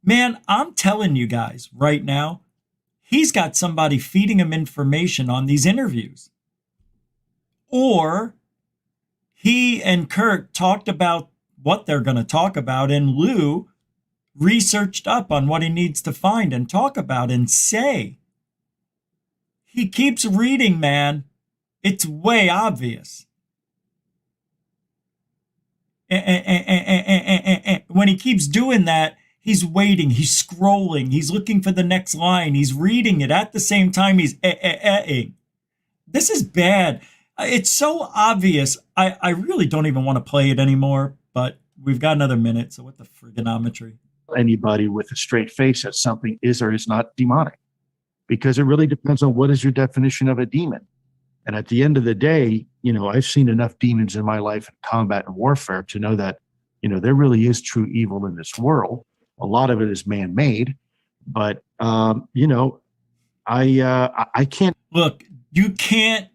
Man, I'm telling you guys right now, he's got somebody feeding him information on these interviews. Or he and Kurt talked about what they're going to talk about, and Lou researched up on what he needs to find and talk about and say. He keeps reading, man. It's way obvious. When he keeps doing that, he's waiting, he's scrolling, he's looking for the next line, he's reading it at the same time he's This is bad. It's so obvious. I really don't even want to play it anymore, but we've got another minute, so what the frigonometry? Anybody with a straight face that something is or is not demonic, because it really depends on what is your definition of a demon. And at the end of the day, I've seen enough demons in my life in combat and warfare to know that, there really is true evil in this world. A lot of it is man-made, but, I can't. Look, you can't.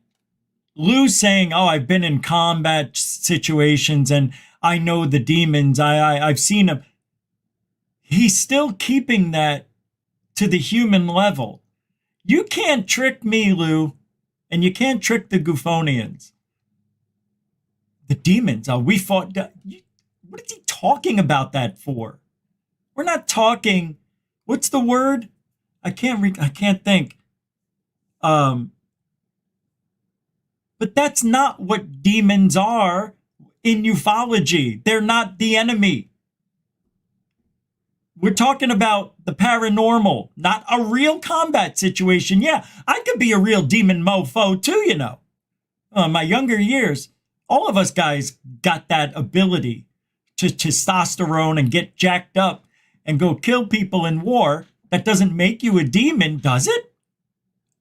Lou's saying, oh, I've been in combat situations and I know the demons. I've seen them. He's still keeping that to the human level. You can't trick me, Lou, and you can't trick the GUFOnians. The demons. Oh, we fought. What is he talking about that for? We're not talking. What's the word? I can't think. But that's not what demons are in ufology. They're not the enemy. We're talking about the paranormal, not a real combat situation. Yeah, I could be a real demon mofo too, my younger years, all of us guys got that ability to testosterone and get jacked up and go kill people in war. That doesn't make you a demon, does it?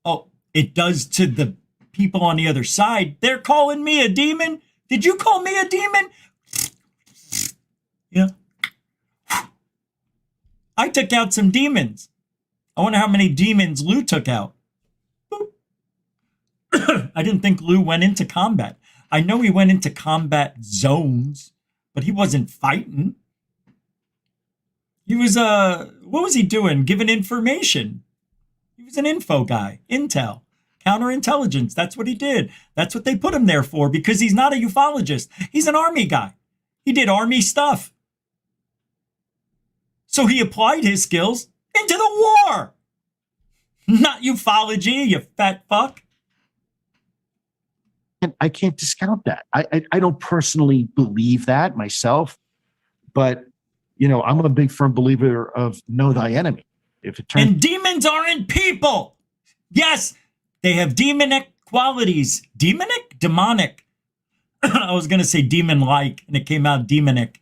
Oh, it does to the people on the other side. They're calling me a demon. Did you call me a demon? Yeah. I took out some demons. I wonder how many demons Lou took out. I didn't think Lou went into combat. I know he went into combat zones, but he wasn't fighting. He was, what was he doing? Giving information. He was an info guy, intel, counterintelligence. That's what he did. That's what they put him there for, because he's not a ufologist. He's an army guy. He did army stuff. So he applied his skills into the war. Not ufology, you fat fuck. I can't discount that. I don't personally believe that myself, but I'm a big firm believer of know thy enemy. If it turns and demons aren't people. Yes, they have demonic qualities. Demonic. I was going to say demon-like, and it came out demonic.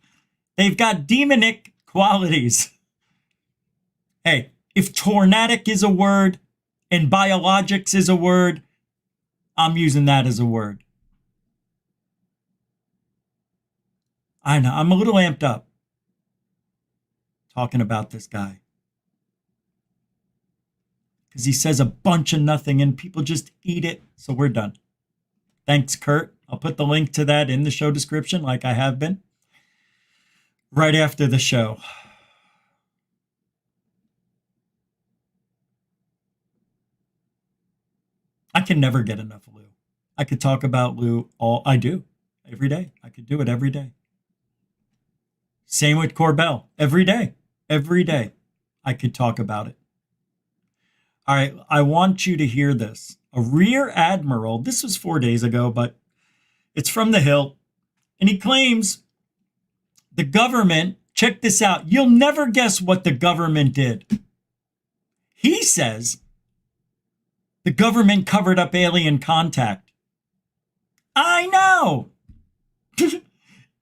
They've got demonic qualities. Hey, if tornadic is a word and biologics is a word, I'm using that as a word. I know, I'm a little amped up talking about this guy. Because he says a bunch of nothing and people just eat it. So we're done. Thanks, Kurt. I'll put the link to that in the show description like I have been. Right after the show. I can never get enough of Lou. I could talk about Lou I do every day. I could do it every day. Same with Corbell. Every day I could talk about it. All right, I want you to hear this. A rear admiral, this was 4 days ago, but it's from the Hill, and he claims the government, check this out, you'll never guess what the government did. He says the government covered up alien contact. I know.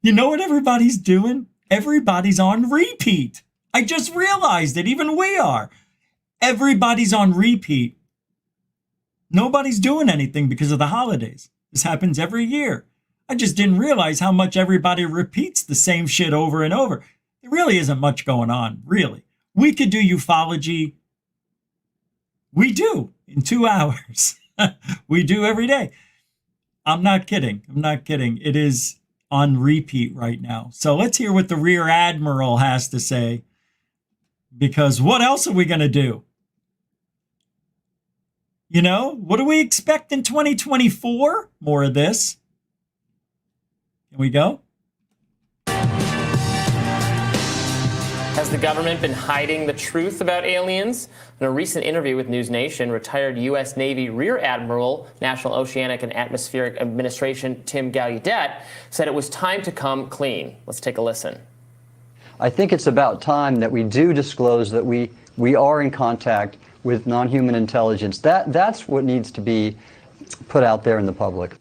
You know what everybody's doing? Everybody's on repeat. I just realized it. Even we are. Everybody's on repeat. Nobody's doing anything because of the holidays. This happens every year. I just didn't realize how much everybody repeats the same shit over and over. There really isn't much going on, really. We could do ufology We do in 2 hours. We do every day. I'm not kidding. I'm not kidding. It is on repeat right now. So let's hear what the Rear Admiral has to say, because what else are we going to do? You know, what do we expect in 2024? More of this. Can we go? Has the government been hiding the truth about aliens? In a recent interview with News Nation, retired U.S. Navy Rear Admiral, National Oceanic and Atmospheric Administration Tim Gallaudet said it was time to come clean. Let's take a listen. I think it's about time that we do disclose that we are in contact with non-human intelligence. That's what needs to be put out there in the public.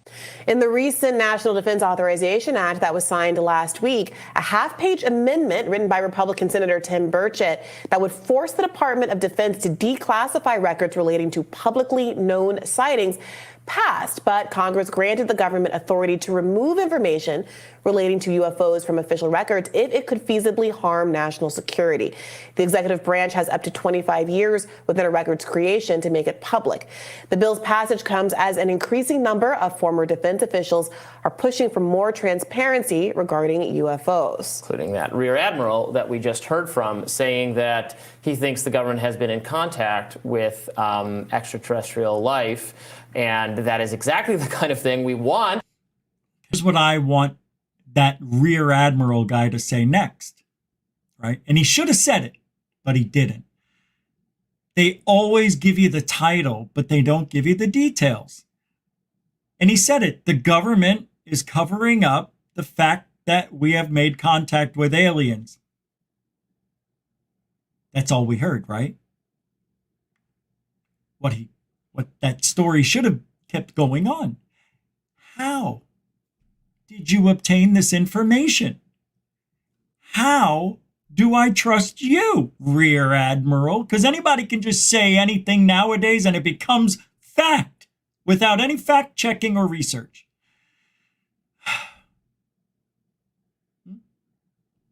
In the recent National Defense Authorization Act that was signed last week, a half-page amendment written by Republican Senator Tim Burchett that would force the Department of Defense to declassify records relating to publicly known sightings passed, but Congress granted the government authority to remove information relating to UFOs from official records if it could feasibly harm national security. The executive branch has up to 25 years within a record's creation to make it public. The bill's passage comes as an increasing number of former defense officials are pushing for more transparency regarding UFOs. Including that Rear Admiral that we just heard from, saying that he thinks the government has been in contact with extraterrestrial life, and that is exactly the kind of thing we want. Here's what I want that Rear Admiral guy to say next, right? And he should have said it, but he didn't. They always give you the title, but they don't give you the details. And he said it. The government is covering up the fact that we have made contact with aliens. That's all we heard, right? What that story should have kept going on. How did you obtain this information? How do I trust you, Rear Admiral? Because anybody can just say anything nowadays and it becomes fact without any fact checking or research.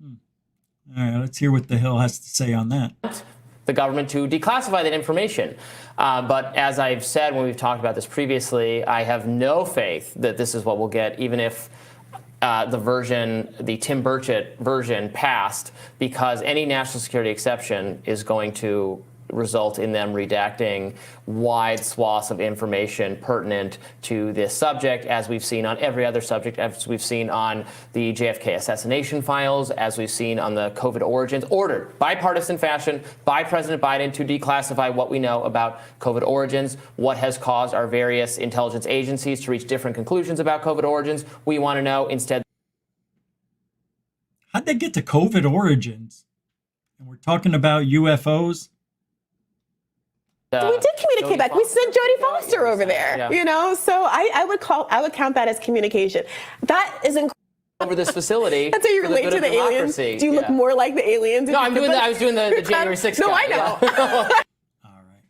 All right, let's hear what the Hill has to say on that. The government to declassify that information. But as I've said when we've talked about this previously, I have no faith that this is what we'll get, even if the Tim Burchett version passed, because any national security exception is going to result in them redacting wide swaths of information pertinent to this subject, as we've seen on every other subject, as we've seen on the JFK assassination files, as we've seen on the COVID origins, ordered bipartisan fashion by President Biden to declassify what we know about COVID origins, what has caused our various intelligence agencies to reach different conclusions about COVID origins. We want to know instead. How'd they get to COVID origins? And we're talking about UFOs? We did communicate back. We sent Jodie Foster over there, you know, so I would count that as communication. That is incredible. Over this facility. That's how you relate to the aliens. Do you look more like the aliens? No, I was doing the January 6th. No, I know. All right.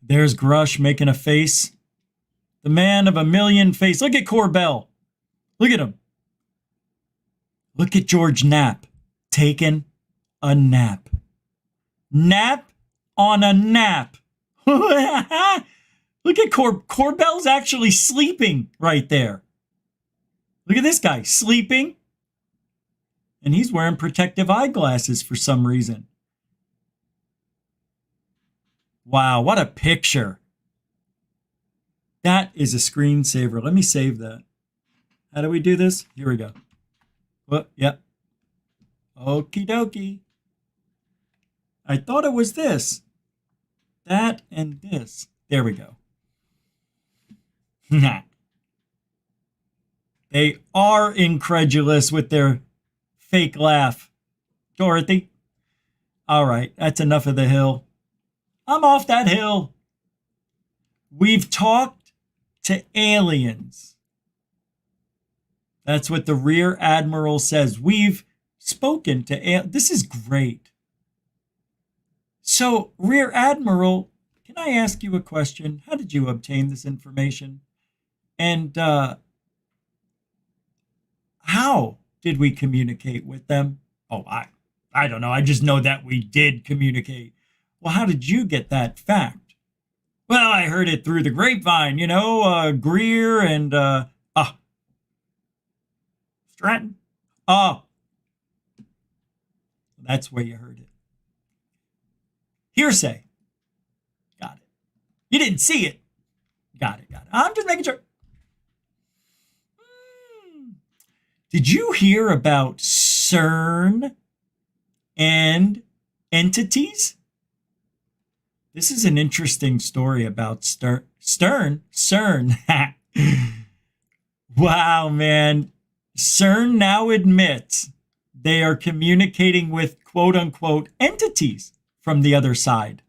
There's Grush making a face. The man of a million faces. Look at Corbell. Look at him. Look at George Knapp taking a nap. Nap on a nap. Look at Corbell's actually sleeping right there. Look at this guy sleeping. And he's wearing protective eyeglasses for some reason. Wow, what a picture. That is a screensaver. Let me save that. How do we do this? Here we go. Well, yep. Okie dokie. I thought it was this. That and this. There we go. They are incredulous with their fake laugh. Dorothy. All right, that's enough of the Hill. I'm off that hill. We've talked to aliens. That's what the Rear Admiral says. We've spoken to aliens. This is great. So, Rear Admiral, can I ask you a question? How did you obtain this information? And how did we communicate with them? Oh, I don't know. I just know that we did communicate. Well, how did you get that fact? Well, I heard it through the grapevine, Greer and Stratton. Oh, that's where you heard it. Hearsay. Got it. You didn't see it. Got it. I'm just making sure. Did you hear about CERN and entities? This is an interesting story about CERN. Wow, man. CERN now admits they are communicating with quote unquote entities from the other side.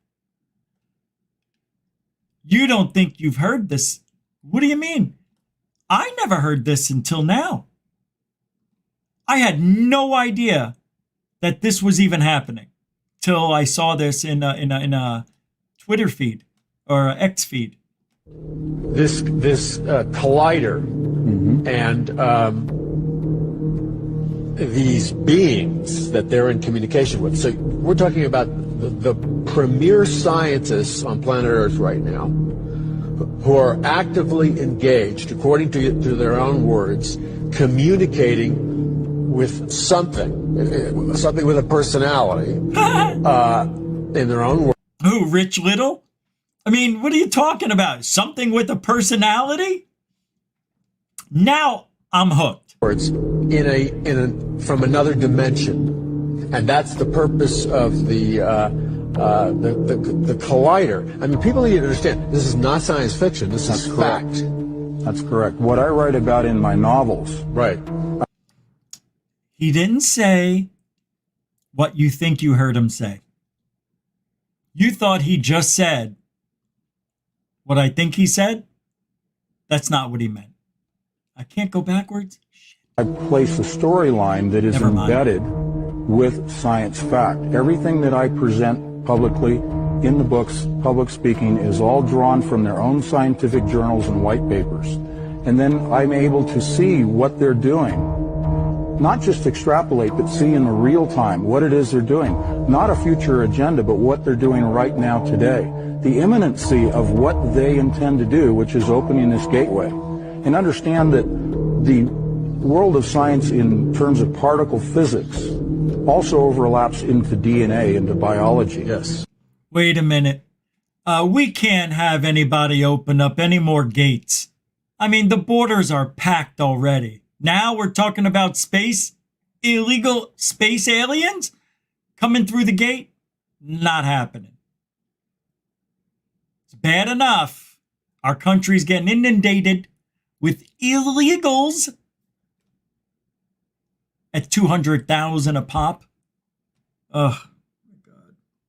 You don't think you've heard this? What do you mean? I never heard this until now. I had no idea that this was even happening till I saw this in a Twitter feed or a X feed. This collider and these beings that they're in communication with. So we're talking about the premier scientists on planet Earth right now who are actively engaged, according to their own words, communicating with something with a personality in their own words. Who, Rich Little? I mean, what are you talking about? Something with a personality? Now I'm hooked. From another dimension, and that's the purpose of the collider. I mean, people need to understand this is not science fiction. This is fact. That's correct. What I write about in my novels. Right. He didn't say what you think you heard him say. You thought he just said what I think he said? That's not what he meant. I can't go backwards. I place a storyline that is embedded with science fact. Everything that I present publicly in the books, public speaking, is all drawn from their own scientific journals and white papers. And then I'm able to see what they're doing. Not just extrapolate, but see in real time what it is they're doing. Not a future agenda, but what they're doing right now today. The imminency of what they intend to do, which is opening this gateway. And understand that the world of science in terms of particle physics also overlaps into DNA, into biology. Yes. Wait a minute. We can't have anybody open up any more gates. I mean, the borders are packed already. Now we're talking about space, illegal space aliens coming through the gate? Not happening. It's bad enough. Our country's getting inundated with illegals at 200,000 a pop. Ugh.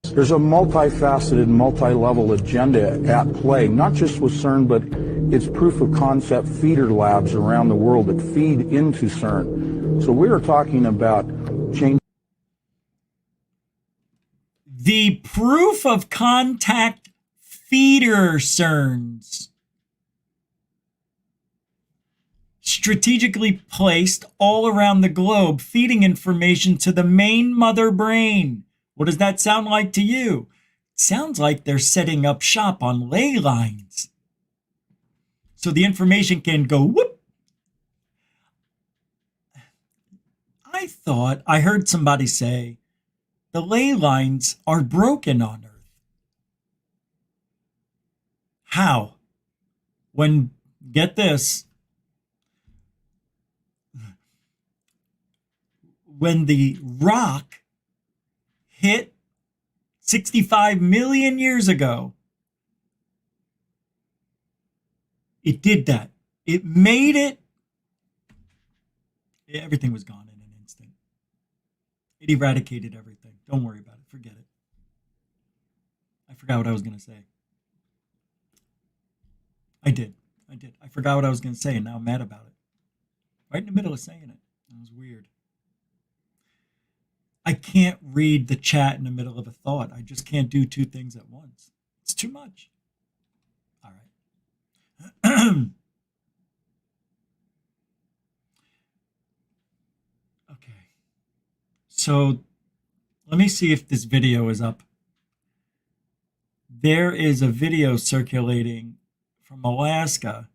There's a multifaceted, multi-level agenda at play, not just with CERN, but it's proof of concept feeder labs around the world that feed into CERN. So we are talking about change. The proof of contact feeder CERNs. Strategically placed all around the globe, feeding information to the main mother brain. What does that sound like to you? It sounds like they're setting up shop on ley lines. So the information can go whoop. I thought I heard somebody say the ley lines are broken on Earth. How? When, get this, when the rock hit 65 million years ago, it did that. It made it. Everything was gone in an instant. It eradicated everything. Don't worry about it. Forget it. I forgot what I was going to say. I did. I forgot what I was going to say, and now I'm mad about it. Right in the middle of saying it. It was weird. I can't read the chat in the middle of a thought. I just can't do two things at once. It's too much. All right. Okay. So let me see if this video is up. there is a video circulating from Alaska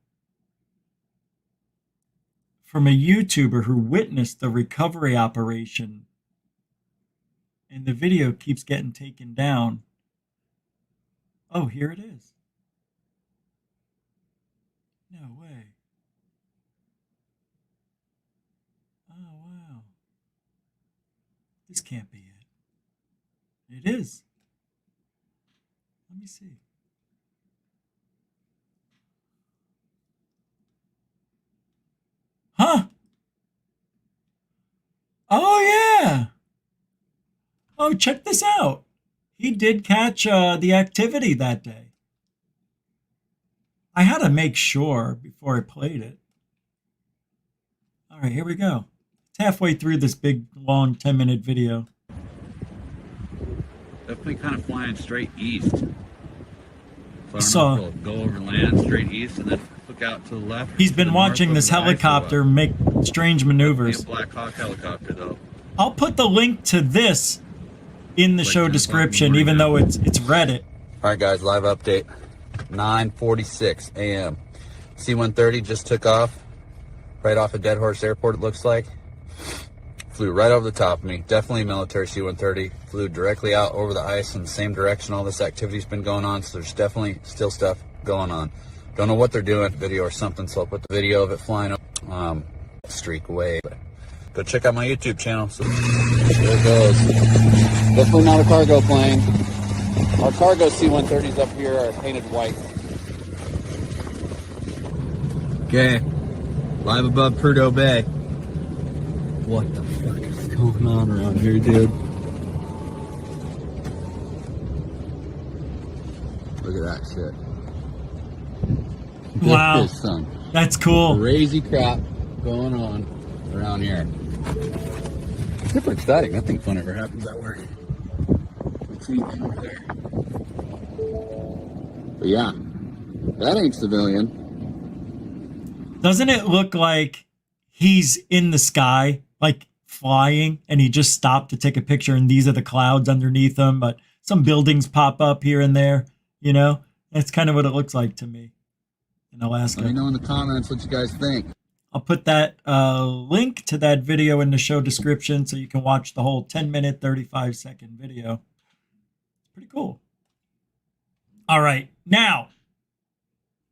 from a YouTuber who witnessed the recovery operation, and the video keeps getting taken down. Oh, here it is. No way. Oh, wow. This can't be it. It is. Let me see. Huh? Oh, yeah. Oh, check this out. He did catch the activity that day. I had to make sure before I played it. All right, here we go. It's halfway through this big, long 10-minute video. Definitely kind of flying straight east. So I don't know if it'll go over land straight east and then look out to the left. He's been watching this helicopter make strange maneuvers. A Black Hawk helicopter, though. I'll put the link to this in the show description, even though it's Reddit. All right, guys, live update. 9:46 a.m. C-130 just took off right off of Dead Horse Airport, it looks like. Flew right over the top of me. Definitely a military C-130. Flew directly out over the ice in the same direction all this activity's been going on, so there's definitely still stuff going on. Don't know what they're doing, video or something, so I'll put the video of it flying up, streak away. But go check out my YouTube channel. So there it goes. Definitely not a cargo plane. Our cargo C-130s up here are painted white. Okay, live above Prudhoe Bay. What the fuck is going on around here, dude? Look at that shit. Wow. This is some That's cool. Crazy crap going on around here. Super exciting. Nothing fun ever happens at work. Let's see over there. But yeah, that ain't civilian. Doesn't it look like he's in the sky, like flying, and he just stopped to take a picture, and these are the clouds underneath him, but some buildings pop up here and there, you know? That's kind of what it looks like to me in Alaska. Let me know in the comments what you guys think. I'll put that link to that video in the show description so you can watch the whole 10-minute, 35-second video. It's pretty cool. All right. Now,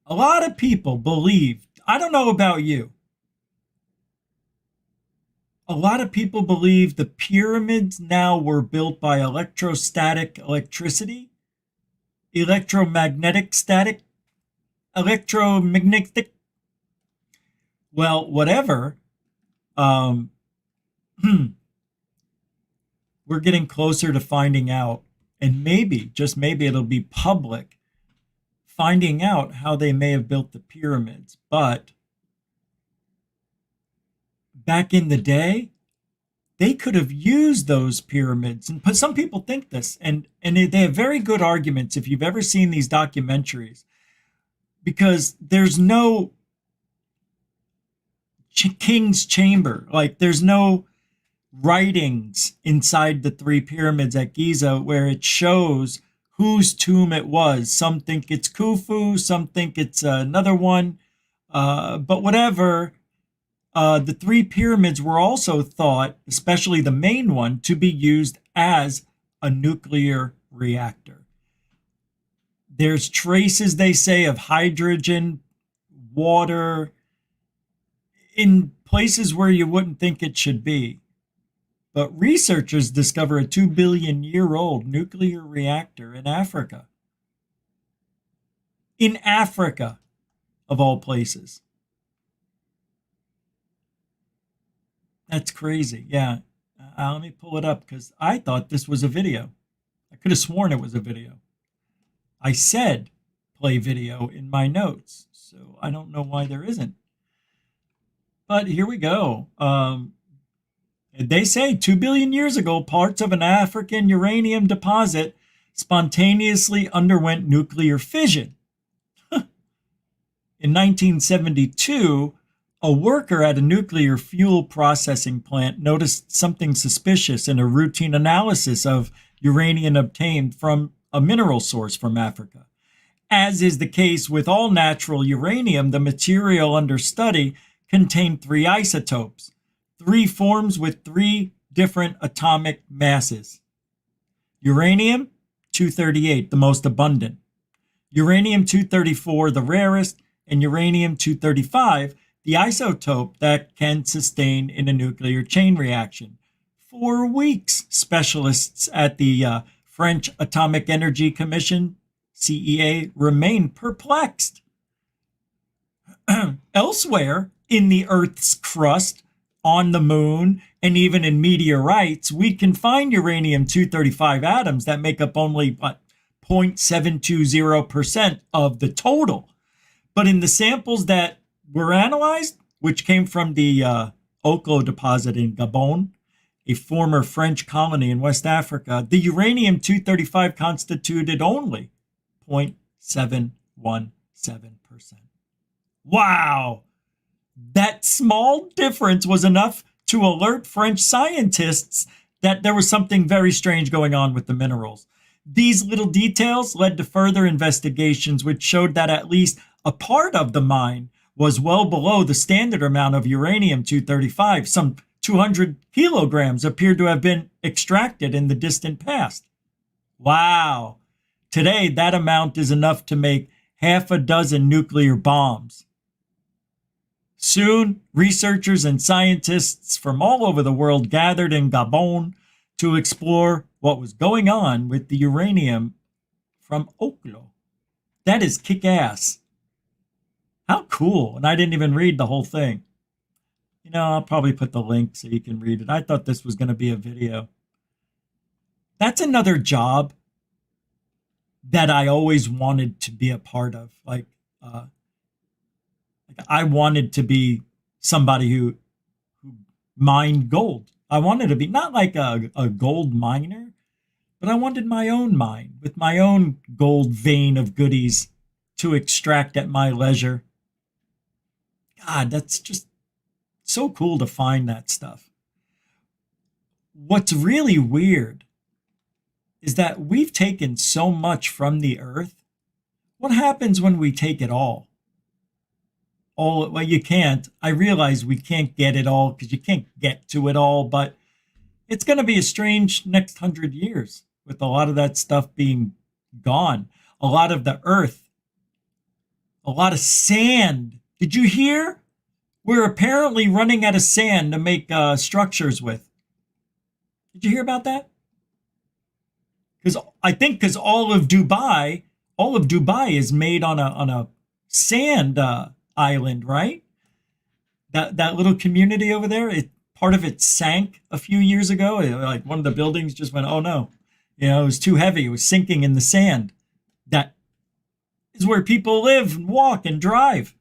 a lot of people believe, I don't know about you, a lot of people believe the pyramids now were built by electrostatic electricity, electromagnetic static, electromagnetic. Well, whatever. We're getting closer to finding out, and maybe, just maybe, it'll be public, finding out how they may have built the pyramids. But back in the day, they could have used those pyramids. And some people think this, and they have very good arguments if you've ever seen these documentaries, because there's no king's chamber. Like, there's no writings inside the three pyramids at Giza where it shows whose tomb it was. Some think it's Khufu, some think it's another one. But whatever, the three pyramids were also thought, especially the main one, to be used as a nuclear reactor. There's traces, they say, of hydrogen, water, in places where you wouldn't think it should be. But researchers discover a 2 billion year old nuclear reactor in Africa. In Africa, of all places. That's crazy. Yeah. Let me pull it up because I thought this was a video. I could have sworn it was a video. I said play video in my notes, so I don't know why there isn't. But here we go. They say 2 billion years ago, parts of an African uranium deposit spontaneously underwent nuclear fission. In 1972, a worker at a nuclear fuel processing plant noticed something suspicious in a routine analysis of uranium obtained from a mineral source from Africa. As is the case with all natural uranium, the material under study contained 3 isotopes, 3 forms with 3 different atomic masses. Uranium-238, the most abundant. Uranium-234, the rarest, and uranium-235, the isotope that can sustain in a nuclear chain reaction. For weeks, specialists at the French Atomic Energy Commission, CEA, remain perplexed. Elsewhere in the Earth's crust, on the moon, and even in meteorites, we can find uranium-235 atoms that make up only 0.720% of the total. But in the samples that were analyzed, which came from the Oklo deposit in Gabon, a former French colony in West Africa, the uranium-235 constituted only 0.717%. Wow! That small difference was enough to alert French scientists that there was something very strange going on with the minerals. These little details led to further investigations, which showed that at least a part of the mine was well below the standard amount of uranium-235. Some 200 kilograms appeared to have been extracted in the distant past. Wow. Today, that amount is enough to make half a dozen nuclear bombs. Soon, researchers and scientists from all over the world gathered in Gabon to explore what was going on with the uranium from Oklo. That is kick-ass. How cool. And I didn't even read the whole thing. You know, I'll probably put the link so you can read it. I thought this was going to be a video. That's another job that I always wanted to be a part of. Like I wanted to be somebody who mined gold. I wanted to be not like a gold miner, but I wanted my own mine with my own gold vein of goodies to extract at my leisure. God, that's just so cool to find that stuff. What's really weird is that we've taken so much from the earth. What happens when we take it all? Well, you can't. I realize we can't get it all because you can't get to it all, but it's going to be a strange next 100 years with a lot of that stuff being gone. A lot of the earth, a lot of sand. Did you hear? We're apparently running out of sand to make structures with. Did you hear about that? Because I think because all of Dubai is made on a sand island, right? That little community over there, part of it sank a few years ago. Like one of the buildings just went, oh no, it was too heavy. It was sinking in the sand. That is where people live and walk and drive.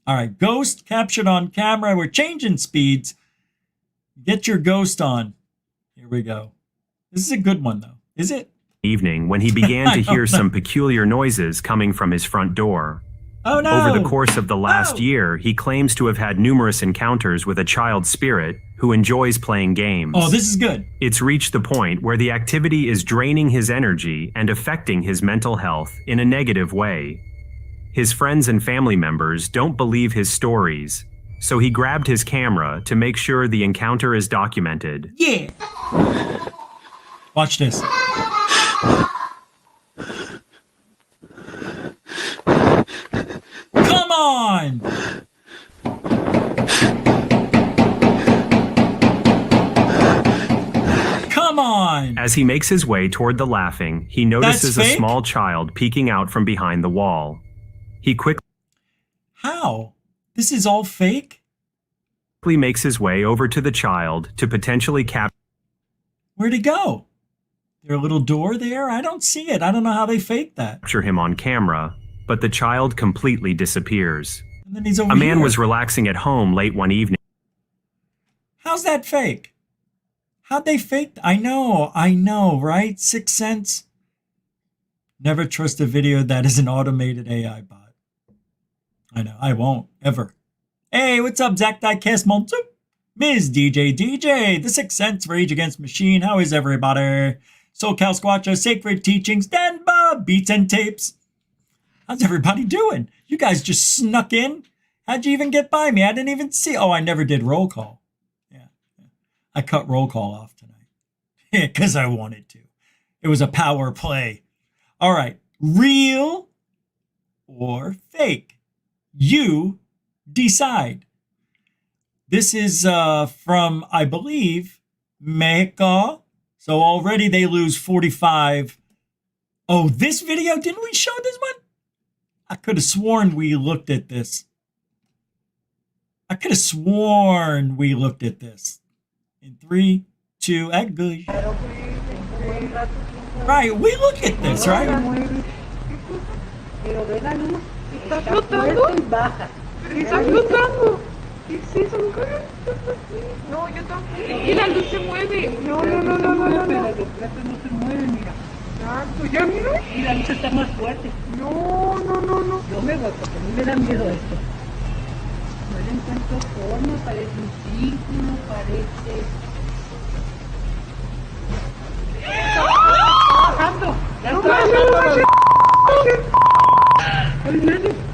All right, ghost captured on camera. We're changing speeds. Get your ghost on. Here we go. This is a good one, though. Is it? Evening when he began to hear some peculiar noises coming from his front door. Oh no! Over the course of the last year, he claims to have had numerous encounters with a child spirit who enjoys playing games. Oh, this is good. It's reached the point where the activity is draining his energy and affecting his mental health in a negative way. His friends and family members don't believe his stories, so he grabbed his camera to make sure the encounter is documented. Yeah! Watch this. Come on! Come on! As he makes his way toward the laughing, he notices a small child peeking out from behind the wall. He quickly How? This is all fake? Makes his way over to the child to potentially capture. Where'd he go? There a little door there? I don't see it. I don't know how they faked that. Capture him on camera, but the child completely disappears. And then he's over A man here. was relaxing at home late one evening. How's that fake? How'd they fake? I know, right? 6 cents. Never trust a video that is an automated AI bot. I know, I won't, ever. Hey, what's up, Zach Diecast Monster? Ms. DJ, the 6 cents Rage Against Machine. How is everybody? SoCal Squatcho, Sacred Teachings, Dan Bob, Beats and Tapes. How's everybody doing? You guys just snuck in? How'd you even get by me? I didn't even see. Oh, I never did roll call. Yeah. I cut roll call off tonight. Yeah, because I wanted to. It was a power play. All right. Real or fake? You decide. This is from, I believe, Mexico. So already they lose 45. Oh, this video? Didn't we show this one? I could have sworn we looked at this. In 3, 2, and go. Right, we look at this, right? Está flotando. Está flotando. ¿Qué es eso? No, yo tampoco. Y la luz se mueve. No. La de plata no se mueve, mira. Exacto, ¿ya miro? Y la luz está más fuerte. No. Yo me voy porque a mí me da miedo esto. No le encuentro forma, parece un círculo, parece... ¡Está bajando! ¡Ya está bajando!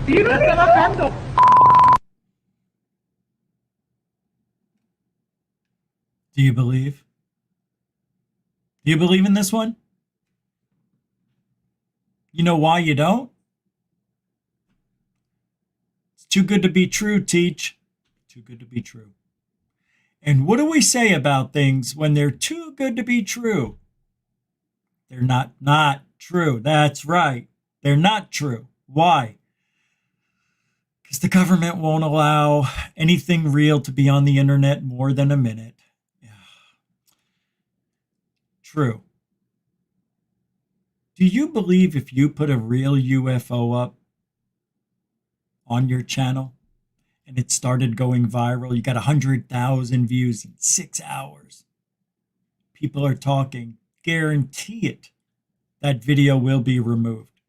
¡Ya está bajando! Do you believe? Do you believe in this one? You know why you don't? It's too good to be true, Teach. Too good to be true. And what do we say about things when they're too good to be true? They're not true. That's right. They're not true. Why? Because the government won't allow anything real to be on the internet more than a minute. True. Do you believe if you put a real UFO up on your channel and it started going viral, you got 100,000 views in 6 hours, people are talking, guarantee it, that video will be removed.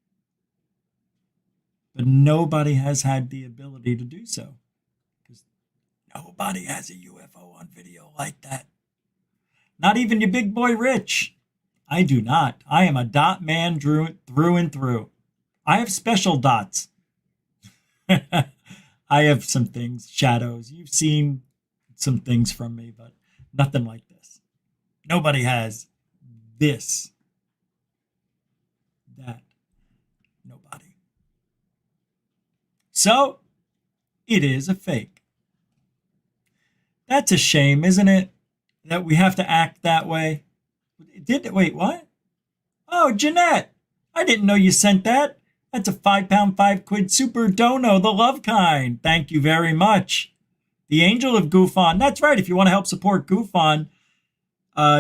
But nobody has had the ability to do so because nobody has a UFO on video like that. Not even your big boy Rich. I do not. I am a dot man through and through. I have special dots. I have some things, shadows. You've seen some things from me, but nothing like this. Nobody has this. That. Nobody. So, it is a fake. That's a shame, isn't it? That we have to act that way. Wait, what? Oh, Jeanette, I didn't know you sent that. That's a £5, 5 quid super dono, the love kind. Thank you very much. The angel of GUFON. That's right. If you want to help support GUFON,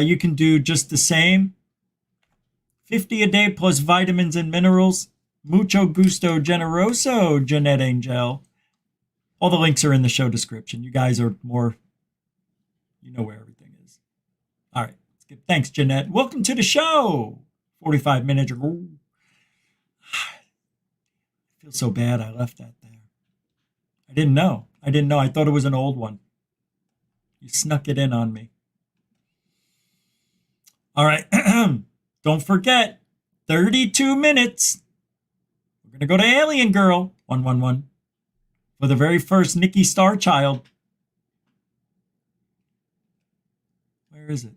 you can do just the same. 50 a day plus vitamins and minerals. Mucho gusto generoso, Jeanette Angel. All the links are in the show description. You guys are more, you know where everything is. All right. Let's give thanks, Jeanette. Welcome to the show. 45 minutes. Ooh. I feel so bad I left that there. I didn't know. I thought it was an old one. You snuck it in on me. All right. Don't forget, 32 minutes. We're going to go to Alien Girl, 111, for the very first Nikki Starchild. Where is it?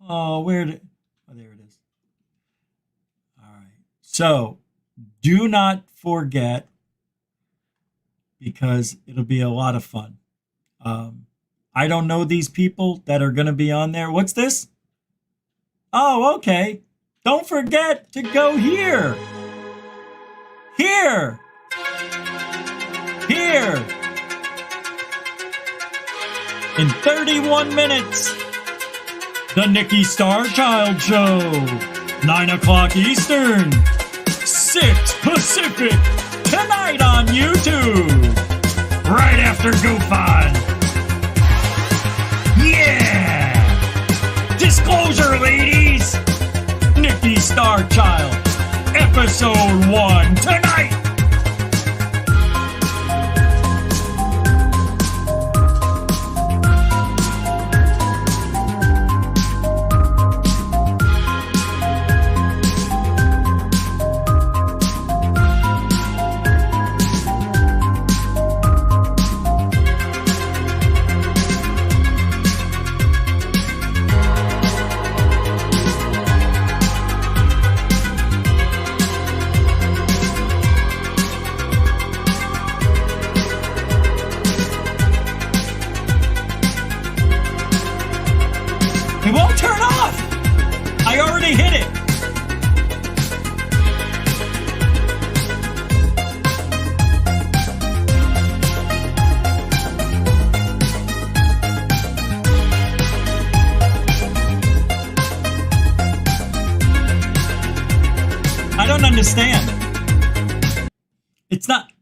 Oh, there it is. All right. So, do not forget, because it'll be a lot of fun. I don't know these people that are going to be on there. What's this? Oh, okay. Don't forget to go here. Here. In 31 minutes, the Nikki Starchild Show. 9 o'clock Eastern, 6 Pacific, tonight on YouTube. Right after GUFON. Yeah! Disclosure, ladies! Nikki Starchild, Episode 1, tonight! understand. It's not.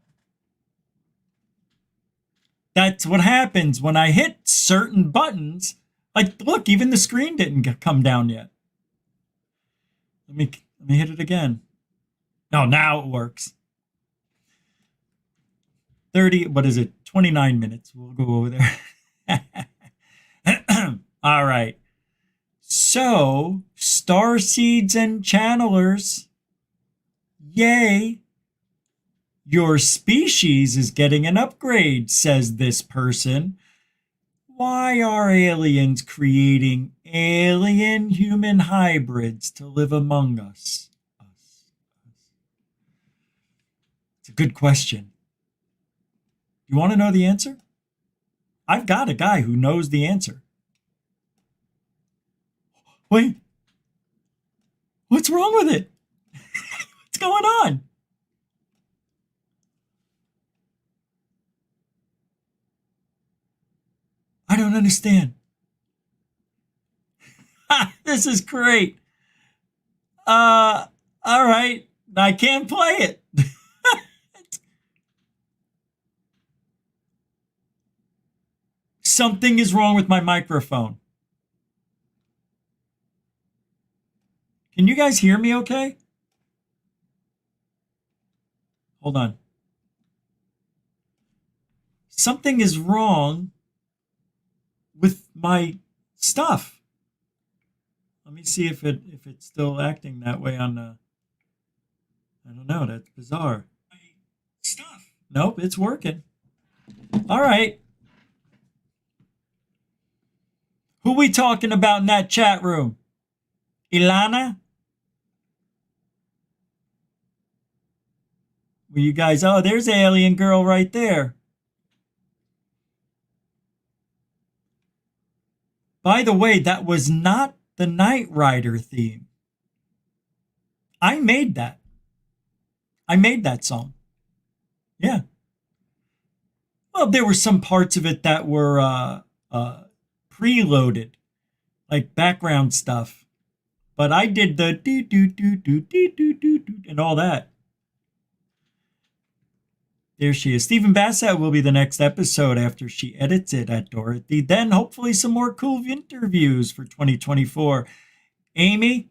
That's what happens when I hit certain buttons. Like, look, even the screen didn't come down yet. Let me hit it again. No, now it works. 30, what is it? 29 minutes. We'll go over there. All right. So, starseeds and channelers, yay. Your species is getting an upgrade, says this person. Why are aliens creating alien-human hybrids to live among us? It's a good question. You want to know the answer? I've got a guy who knows the answer. Wait. What's wrong with it? What's going on? I don't understand. This is great. All right. I can't play it. Something is wrong with my microphone. Can you guys hear me okay? Hold on. Something is wrong with my stuff. Let me see if it's still acting that way on the. I don't know. That's bizarre. Stuff. Nope, it's working. All right. Who we talking about in that chat room? Ilana? Were you guys? Oh, there's Alien Girl right there. By the way, that was not the Knight Rider theme. I made that. I made that song. Yeah. Well, there were some parts of it that were preloaded, like background stuff. But I did the do do do do do do do and all that. There she is. Stephen Bassett will be the next episode after she edits it at Dorothy. Then hopefully some more cool interviews for 2024. Amy,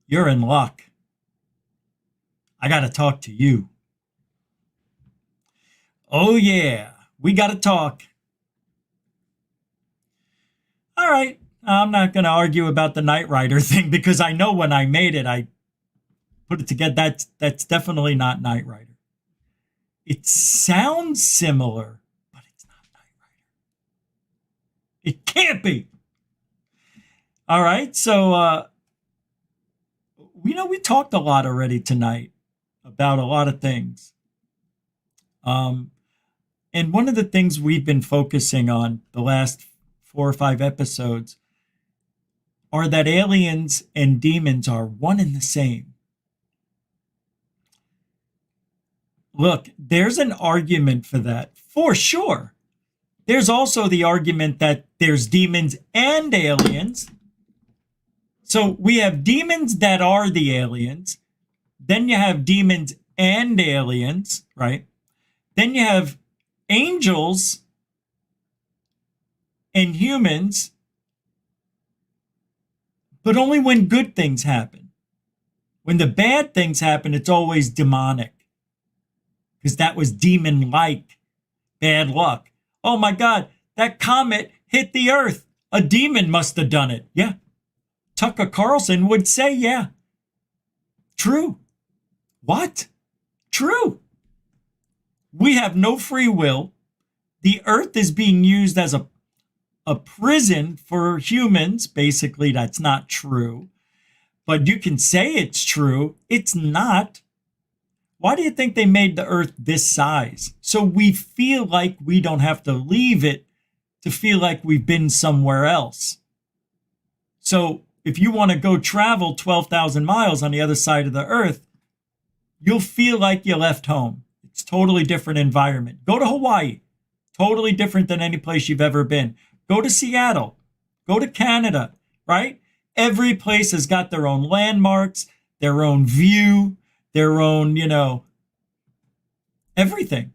you're in luck. I got to talk to you. Oh, yeah. We got to talk. All right. I'm not going to argue about the Knight Rider thing because I know when I made it, I put it together. That's definitely not Knight Rider. It sounds similar, but it's not Knight Rider. It can't be. All right. So, we talked a lot already tonight about a lot of things. And one of the things we've been focusing on the last 4 or 5 episodes are that aliens and demons are one and the same. Look, there's an argument for that, for sure. There's also the argument that there's demons and aliens. So we have demons that are the aliens. Then you have demons and aliens, right? Then you have angels and humans, but only when good things happen. When the bad things happen, it's always demonic. Because that was demon-like bad luck. Oh my God, that comet hit the earth. A demon must have done it. Yeah. Tucker Carlson would say, yeah. True. What? True. We have no free will. The earth is being used as a prison for humans. Basically, that's not true. But you can say it's true. It's not. Why do you think they made the earth this size? So we feel like we don't have to leave it to feel like we've been somewhere else. So if you want to go travel 12,000 miles on the other side of the earth, you'll feel like you left home. It's totally different environment. Go to Hawaii. Totally different than any place you've ever been. Go to Seattle. Go to Canada, right? Every place has got their own landmarks, their own view, their own, everything.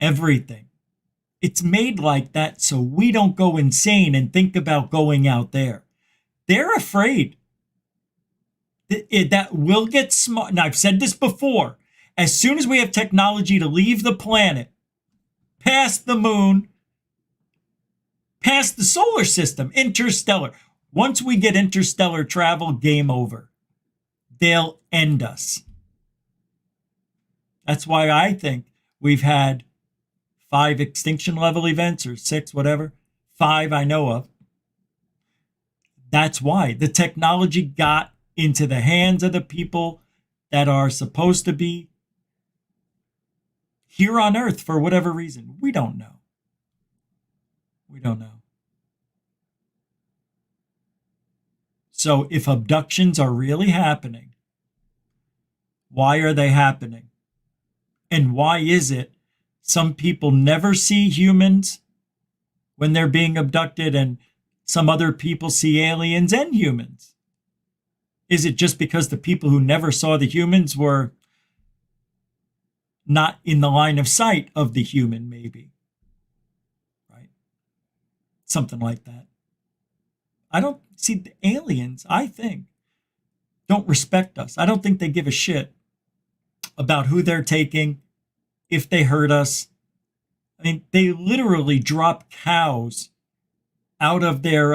Everything. It's made like that so we don't go insane and think about going out there. They're afraid that we'll get smart. Now, I've said this before. As soon as we have technology to leave the planet, past the moon, past the solar system, interstellar. Once we get interstellar travel, game over. They'll end us. That's why I think we've had 5 extinction level events, or 6, whatever. 5 I know of. That's why the technology got into the hands of the people that are supposed to be here on Earth for whatever reason. We don't know. We don't know. So if abductions are really happening, why are they happening? And why is it some people never see humans when they're being abducted and some other people see aliens and humans? Is it just because the people who never saw the humans were not in the line of sight of the human, maybe? Right? Something like that. I don't see the aliens, I think, don't respect us. I don't think they give a shit about who they're taking, if they hurt us. I mean, they literally drop cows out of their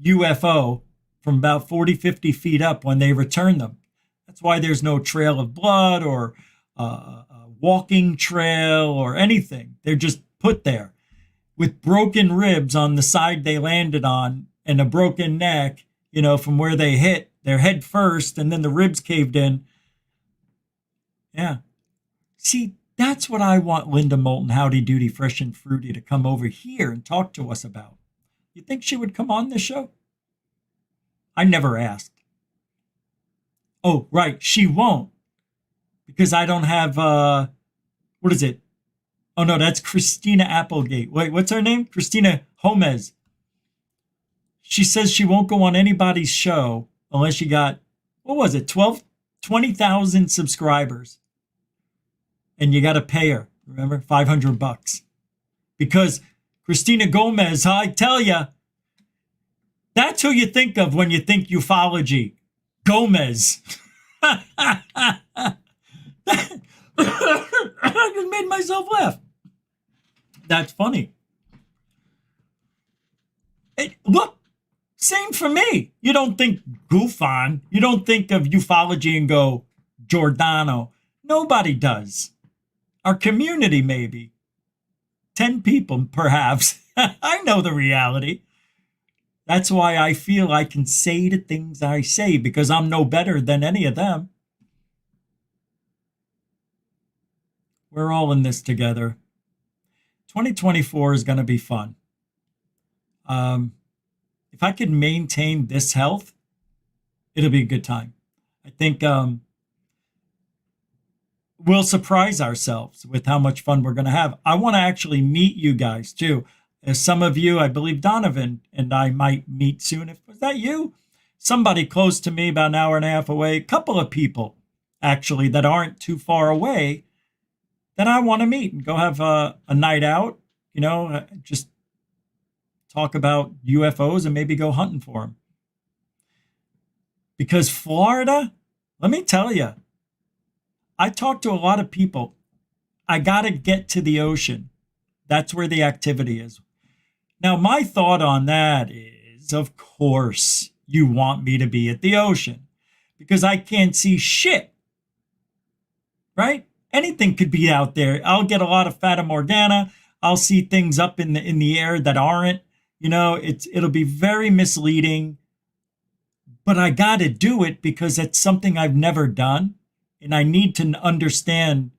UFO from about 40, 50 feet up when they return them. That's why there's no trail of blood or a walking trail or anything. They're just put there with broken ribs on the side they landed on and a broken neck, from where they hit their head first and then the ribs caved in. Yeah. See, that's what I want Linda Moulton, Howdy Doody, Fresh and Fruity, to come over here and talk to us about. You think she would come on this show? I never asked. Oh, right. She won't. Because I don't have, what is it? Oh, no, that's Christina Applegate. Wait, what's her name? Christina Gomez. She says she won't go on anybody's show unless you got, 20,000 subscribers. And you got to pay her, remember? $500. Because Christina Gomez, I tell you, that's who you think of when you think ufology. Gomez. I just made myself laugh. That's funny. Look, same for me. You don't think GUFON. You don't think of ufology and go, Giordano. Nobody does. Our community, maybe. 10 people, perhaps. I know the reality. That's why I feel I can say the things I say, because I'm no better than any of them. We're all in this together. 2024 is going to be fun. If I could maintain this health, it'll be a good time. I think we'll surprise ourselves with how much fun we're going to have. I want to actually meet you guys too. As some of you, I believe Donovan and I might meet soon. Was that you? Somebody close to me, about an hour and a half away. A couple of people, actually, that aren't too far away that I want to meet and go have a night out, just talk about UFOs and maybe go hunting for them. Because Florida, let me tell you, I talk to a lot of people. I got to get to the ocean. That's where the activity is. Now, my thought on that is, of course, you want me to be at the ocean because I can't see shit, right? Anything could be out there. I'll get a lot of Fata Morgana. I'll see things up in the air that aren't. It'll be very misleading. But I got to do it because it's something I've never done. And I need to understand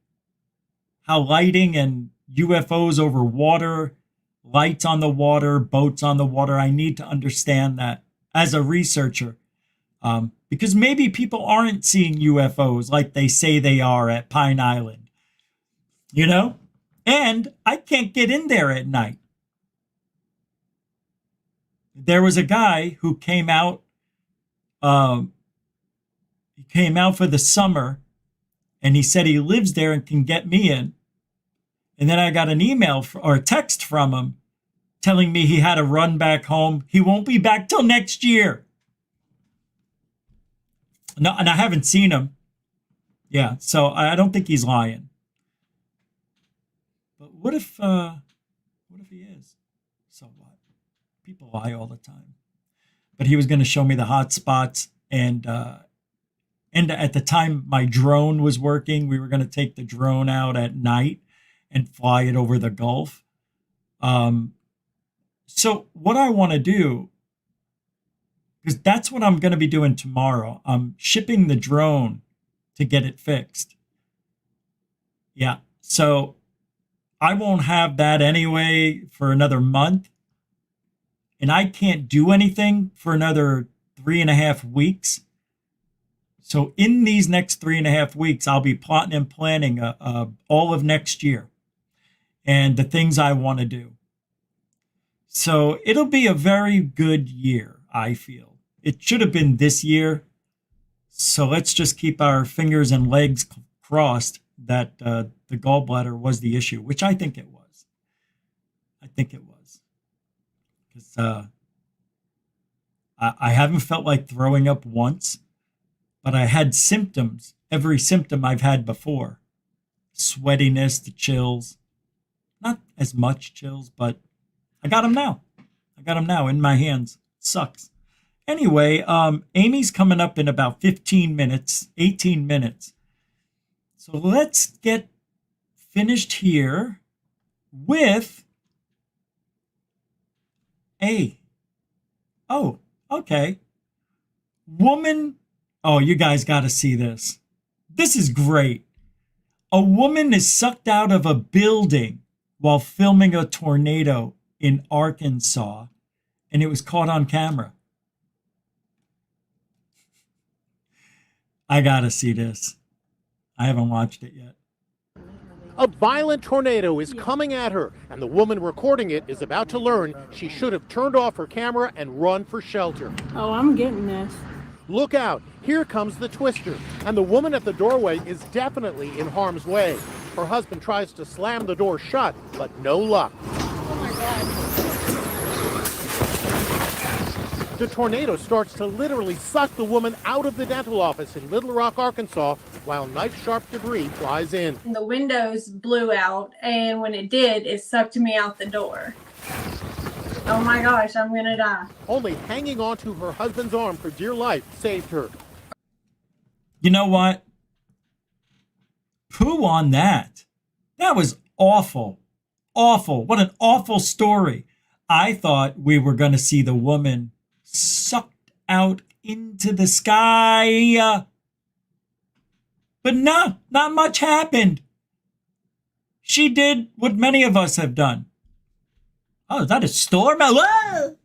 how lighting and UFOs over water, lights on the water, boats on the water, I need to understand that as a researcher. Because maybe people aren't seeing UFOs like they say they are at Pine Island. And I can't get in there at night. There was a guy who came out. He came out for the summer, and he said he lives there and can get me in. And then I got an email or a text from him telling me he had to run back home. He won't be back till next year. No, and I haven't seen him. Yeah, so I don't think he's lying. But what if he is? So what? People lie all the time. But he was going to show me the hot spots, and at the time my drone was working, we were going to take the drone out at night and fly it over the Gulf. So what I want to do, because that's what I'm going to be doing tomorrow, I'm shipping the drone to get it fixed. Yeah, so I won't have that anyway for another month. And I can't do anything for another 3.5 weeks. So in these next 3.5 weeks, I'll be plotting and planning all of next year and the things I want to do. So it'll be a very good year, I feel. It should have been this year. So let's just keep our fingers and legs crossed that the gallbladder was the issue, which I think it was. I think it was. Because I haven't felt like throwing up once, but I had symptoms, every symptom I've had before. Sweatiness, the chills. Not as much chills, but I got them now. I got them now in my hands. Sucks. Anyway, Amy's coming up in about 15 minutes, 18 minutes. So let's get finished here with oh, okay. Woman, oh, you guys got to see this. This is great. A woman is sucked out of a building while filming a tornado in Arkansas, and it was caught on camera. I got to see this. I haven't watched it yet. A violent tornado is coming at her, and the woman recording it is about to learn she should have turned off her camera and run for shelter. Oh, I'm getting this. Look out, here comes the twister, and the woman at the doorway is definitely in harm's way. Her husband tries to slam the door shut, but no luck. Oh my God. The tornado starts to literally suck the woman out of the dental office in Little Rock, Arkansas, while knife-sharp debris flies in. The windows blew out, and when it did, it sucked me out the door. Oh my gosh, I'm gonna die. Only hanging on to her husband's arm for dear life saved her. You know what? Poo on that. That was awful. Awful. What an awful story. I thought we were going to see the woman sucked out into the sky. But no, not much happened. She did what many of us have done. Oh, is that a storm? Whoa!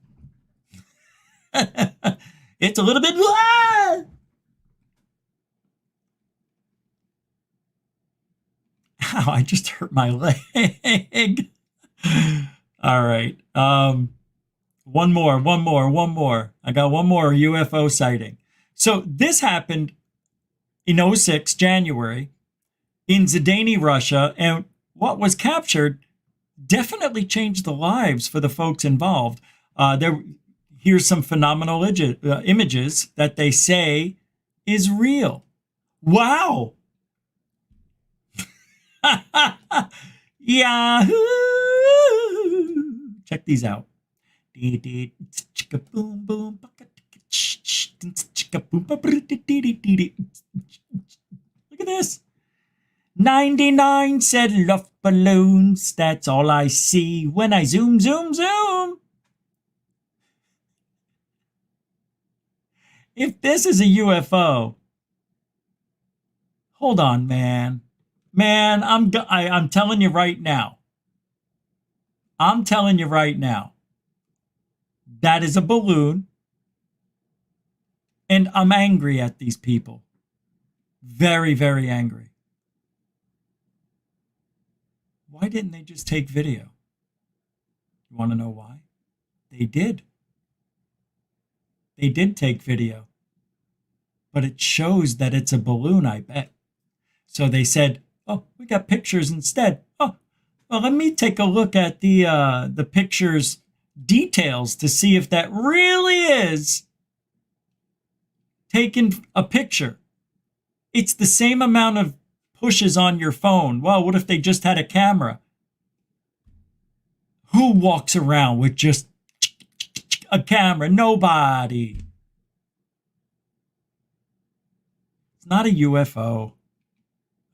It's a little bit. Whoa! Ow, I just hurt my leg. All right. One more. I got one more UFO sighting. So this happened in 2006, January, in Zdany, Russia, and what was captured definitely changed the lives for the folks involved. Here's some phenomenal images that they say is real. Wow. Yahoo! Check these out. Look at this. 99 said love balloons. That's all I see when I zoom, zoom, zoom. If this is a UFO, hold on, man. Man, I'm telling you right now. I'm telling you right now. That is a balloon. And I'm angry at these people. Very, very angry. Why didn't they just take video? You want to know why? They did. They did take video. But it shows that it's a balloon, I bet. So they said, oh, we got pictures instead. Oh, well, let me take a look at the pictures details to see if that really is taking a picture. It's the same amount of pushes on your phone. Well, what if they just had a camera? Who walks around with just a camera? Nobody. It's not a UFO.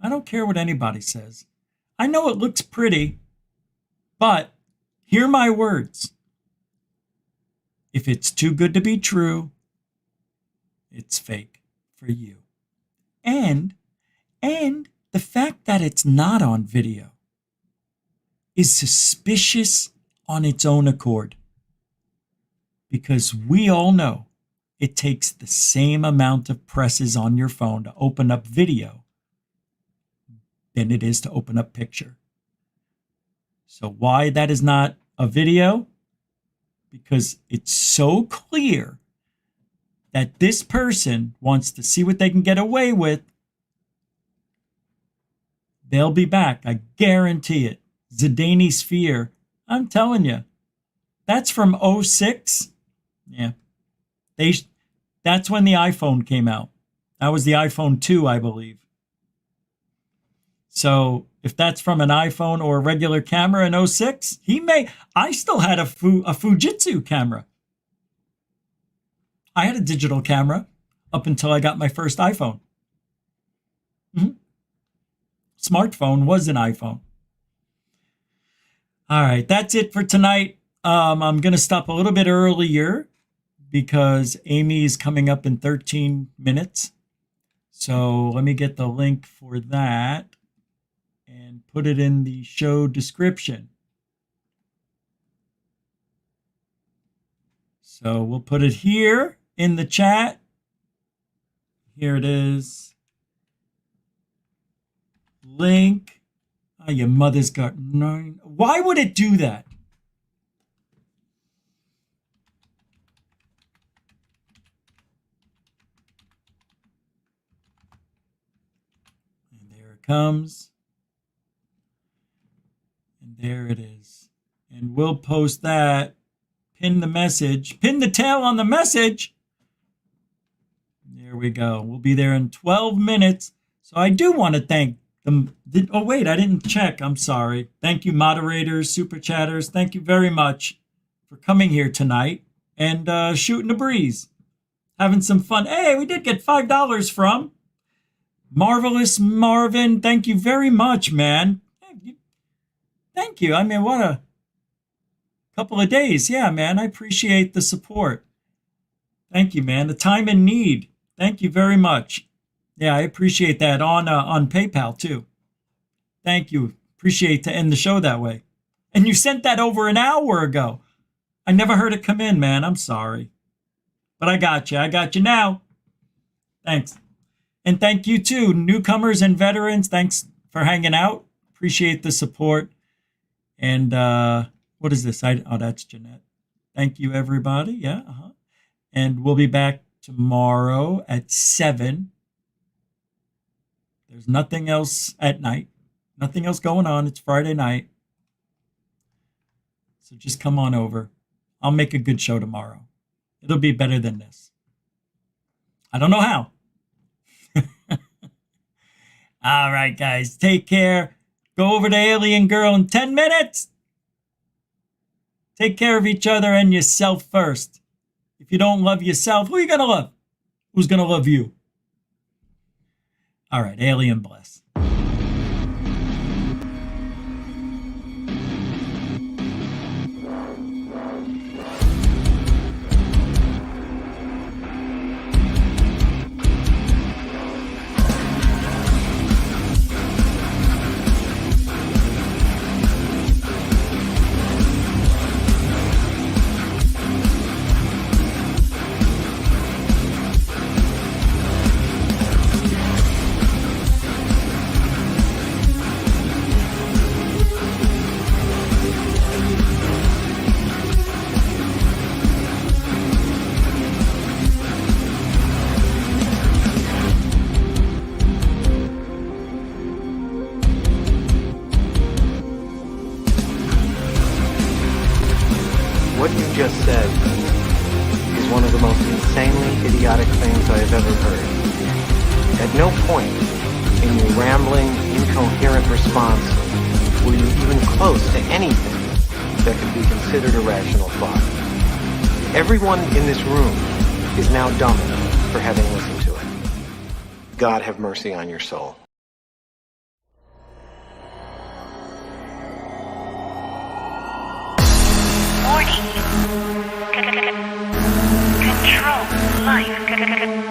I don't care what anybody says. I know it looks pretty, but hear my words. If it's too good to be true, it's fake for you. And the fact that it's not on video is suspicious on its own accord. Because we all know it takes the same amount of presses on your phone to open up video than it is to open up picture. So why that is not a video? Because it's so clear that this person wants to see what they can get away with. They'll be back. I guarantee it. Zidane Sphere. I'm telling you. That's from 06. Yeah. That's when the iPhone came out. That was the iPhone 2, I believe. So if that's from an iPhone or a regular camera in 06, I still had a Fujitsu camera. I had a digital camera up until I got my first iPhone. Smartphone was an iPhone. All right, that's it for tonight. I'm going to stop a little bit earlier because Amy is coming up in 13 minutes. So let me get the link for that and put it in the show description. So we'll put it here in the chat. Here it is. Link. Oh, your mother's got 9. Why would it do that? And there it comes. And there it is. And we'll post that. Pin the message. Pin the tail on the message. There we go. We'll be there in 12 minutes. So I do want to thank them. Oh, wait, I didn't check. I'm sorry. Thank you, moderators, super chatters. Thank you very much for coming here tonight and shooting the breeze. Having some fun. Hey, we did get $5 from Marvelous Marvin. Thank you very much, man. Thank you. I mean, what a couple of days. Yeah, man, I appreciate the support. Thank you, man. The time and need. Thank you very much. Yeah, I appreciate that on PayPal, too. Thank you. Appreciate to end the show that way. And you sent that over an hour ago. I never heard it come in, man. I'm sorry. But I got you. I got you now. Thanks. And thank you, too, newcomers and veterans. Thanks for hanging out. Appreciate the support. And what is this? Oh, that's Jeanette. Thank you, everybody. Yeah. And we'll be back tomorrow at 7. There's nothing else at night. Nothing else going on. It's Friday night. So just come on over. I'll make a good show tomorrow. It'll be better than this. I don't know how. All right, guys. Take care. Go over to Alien Girl in 10 minutes. Take care of each other and yourself first. If you don't love yourself, who are you going to love? Who's going to love you? All right, Alien bless. What you just said is one of the most insanely idiotic things I have ever heard. At no point in your rambling, incoherent response were you even close to anything that could be considered a rational thought. Everyone in this room is now dumb enough for having listened to it. God have mercy on your soul. Warning. Control life.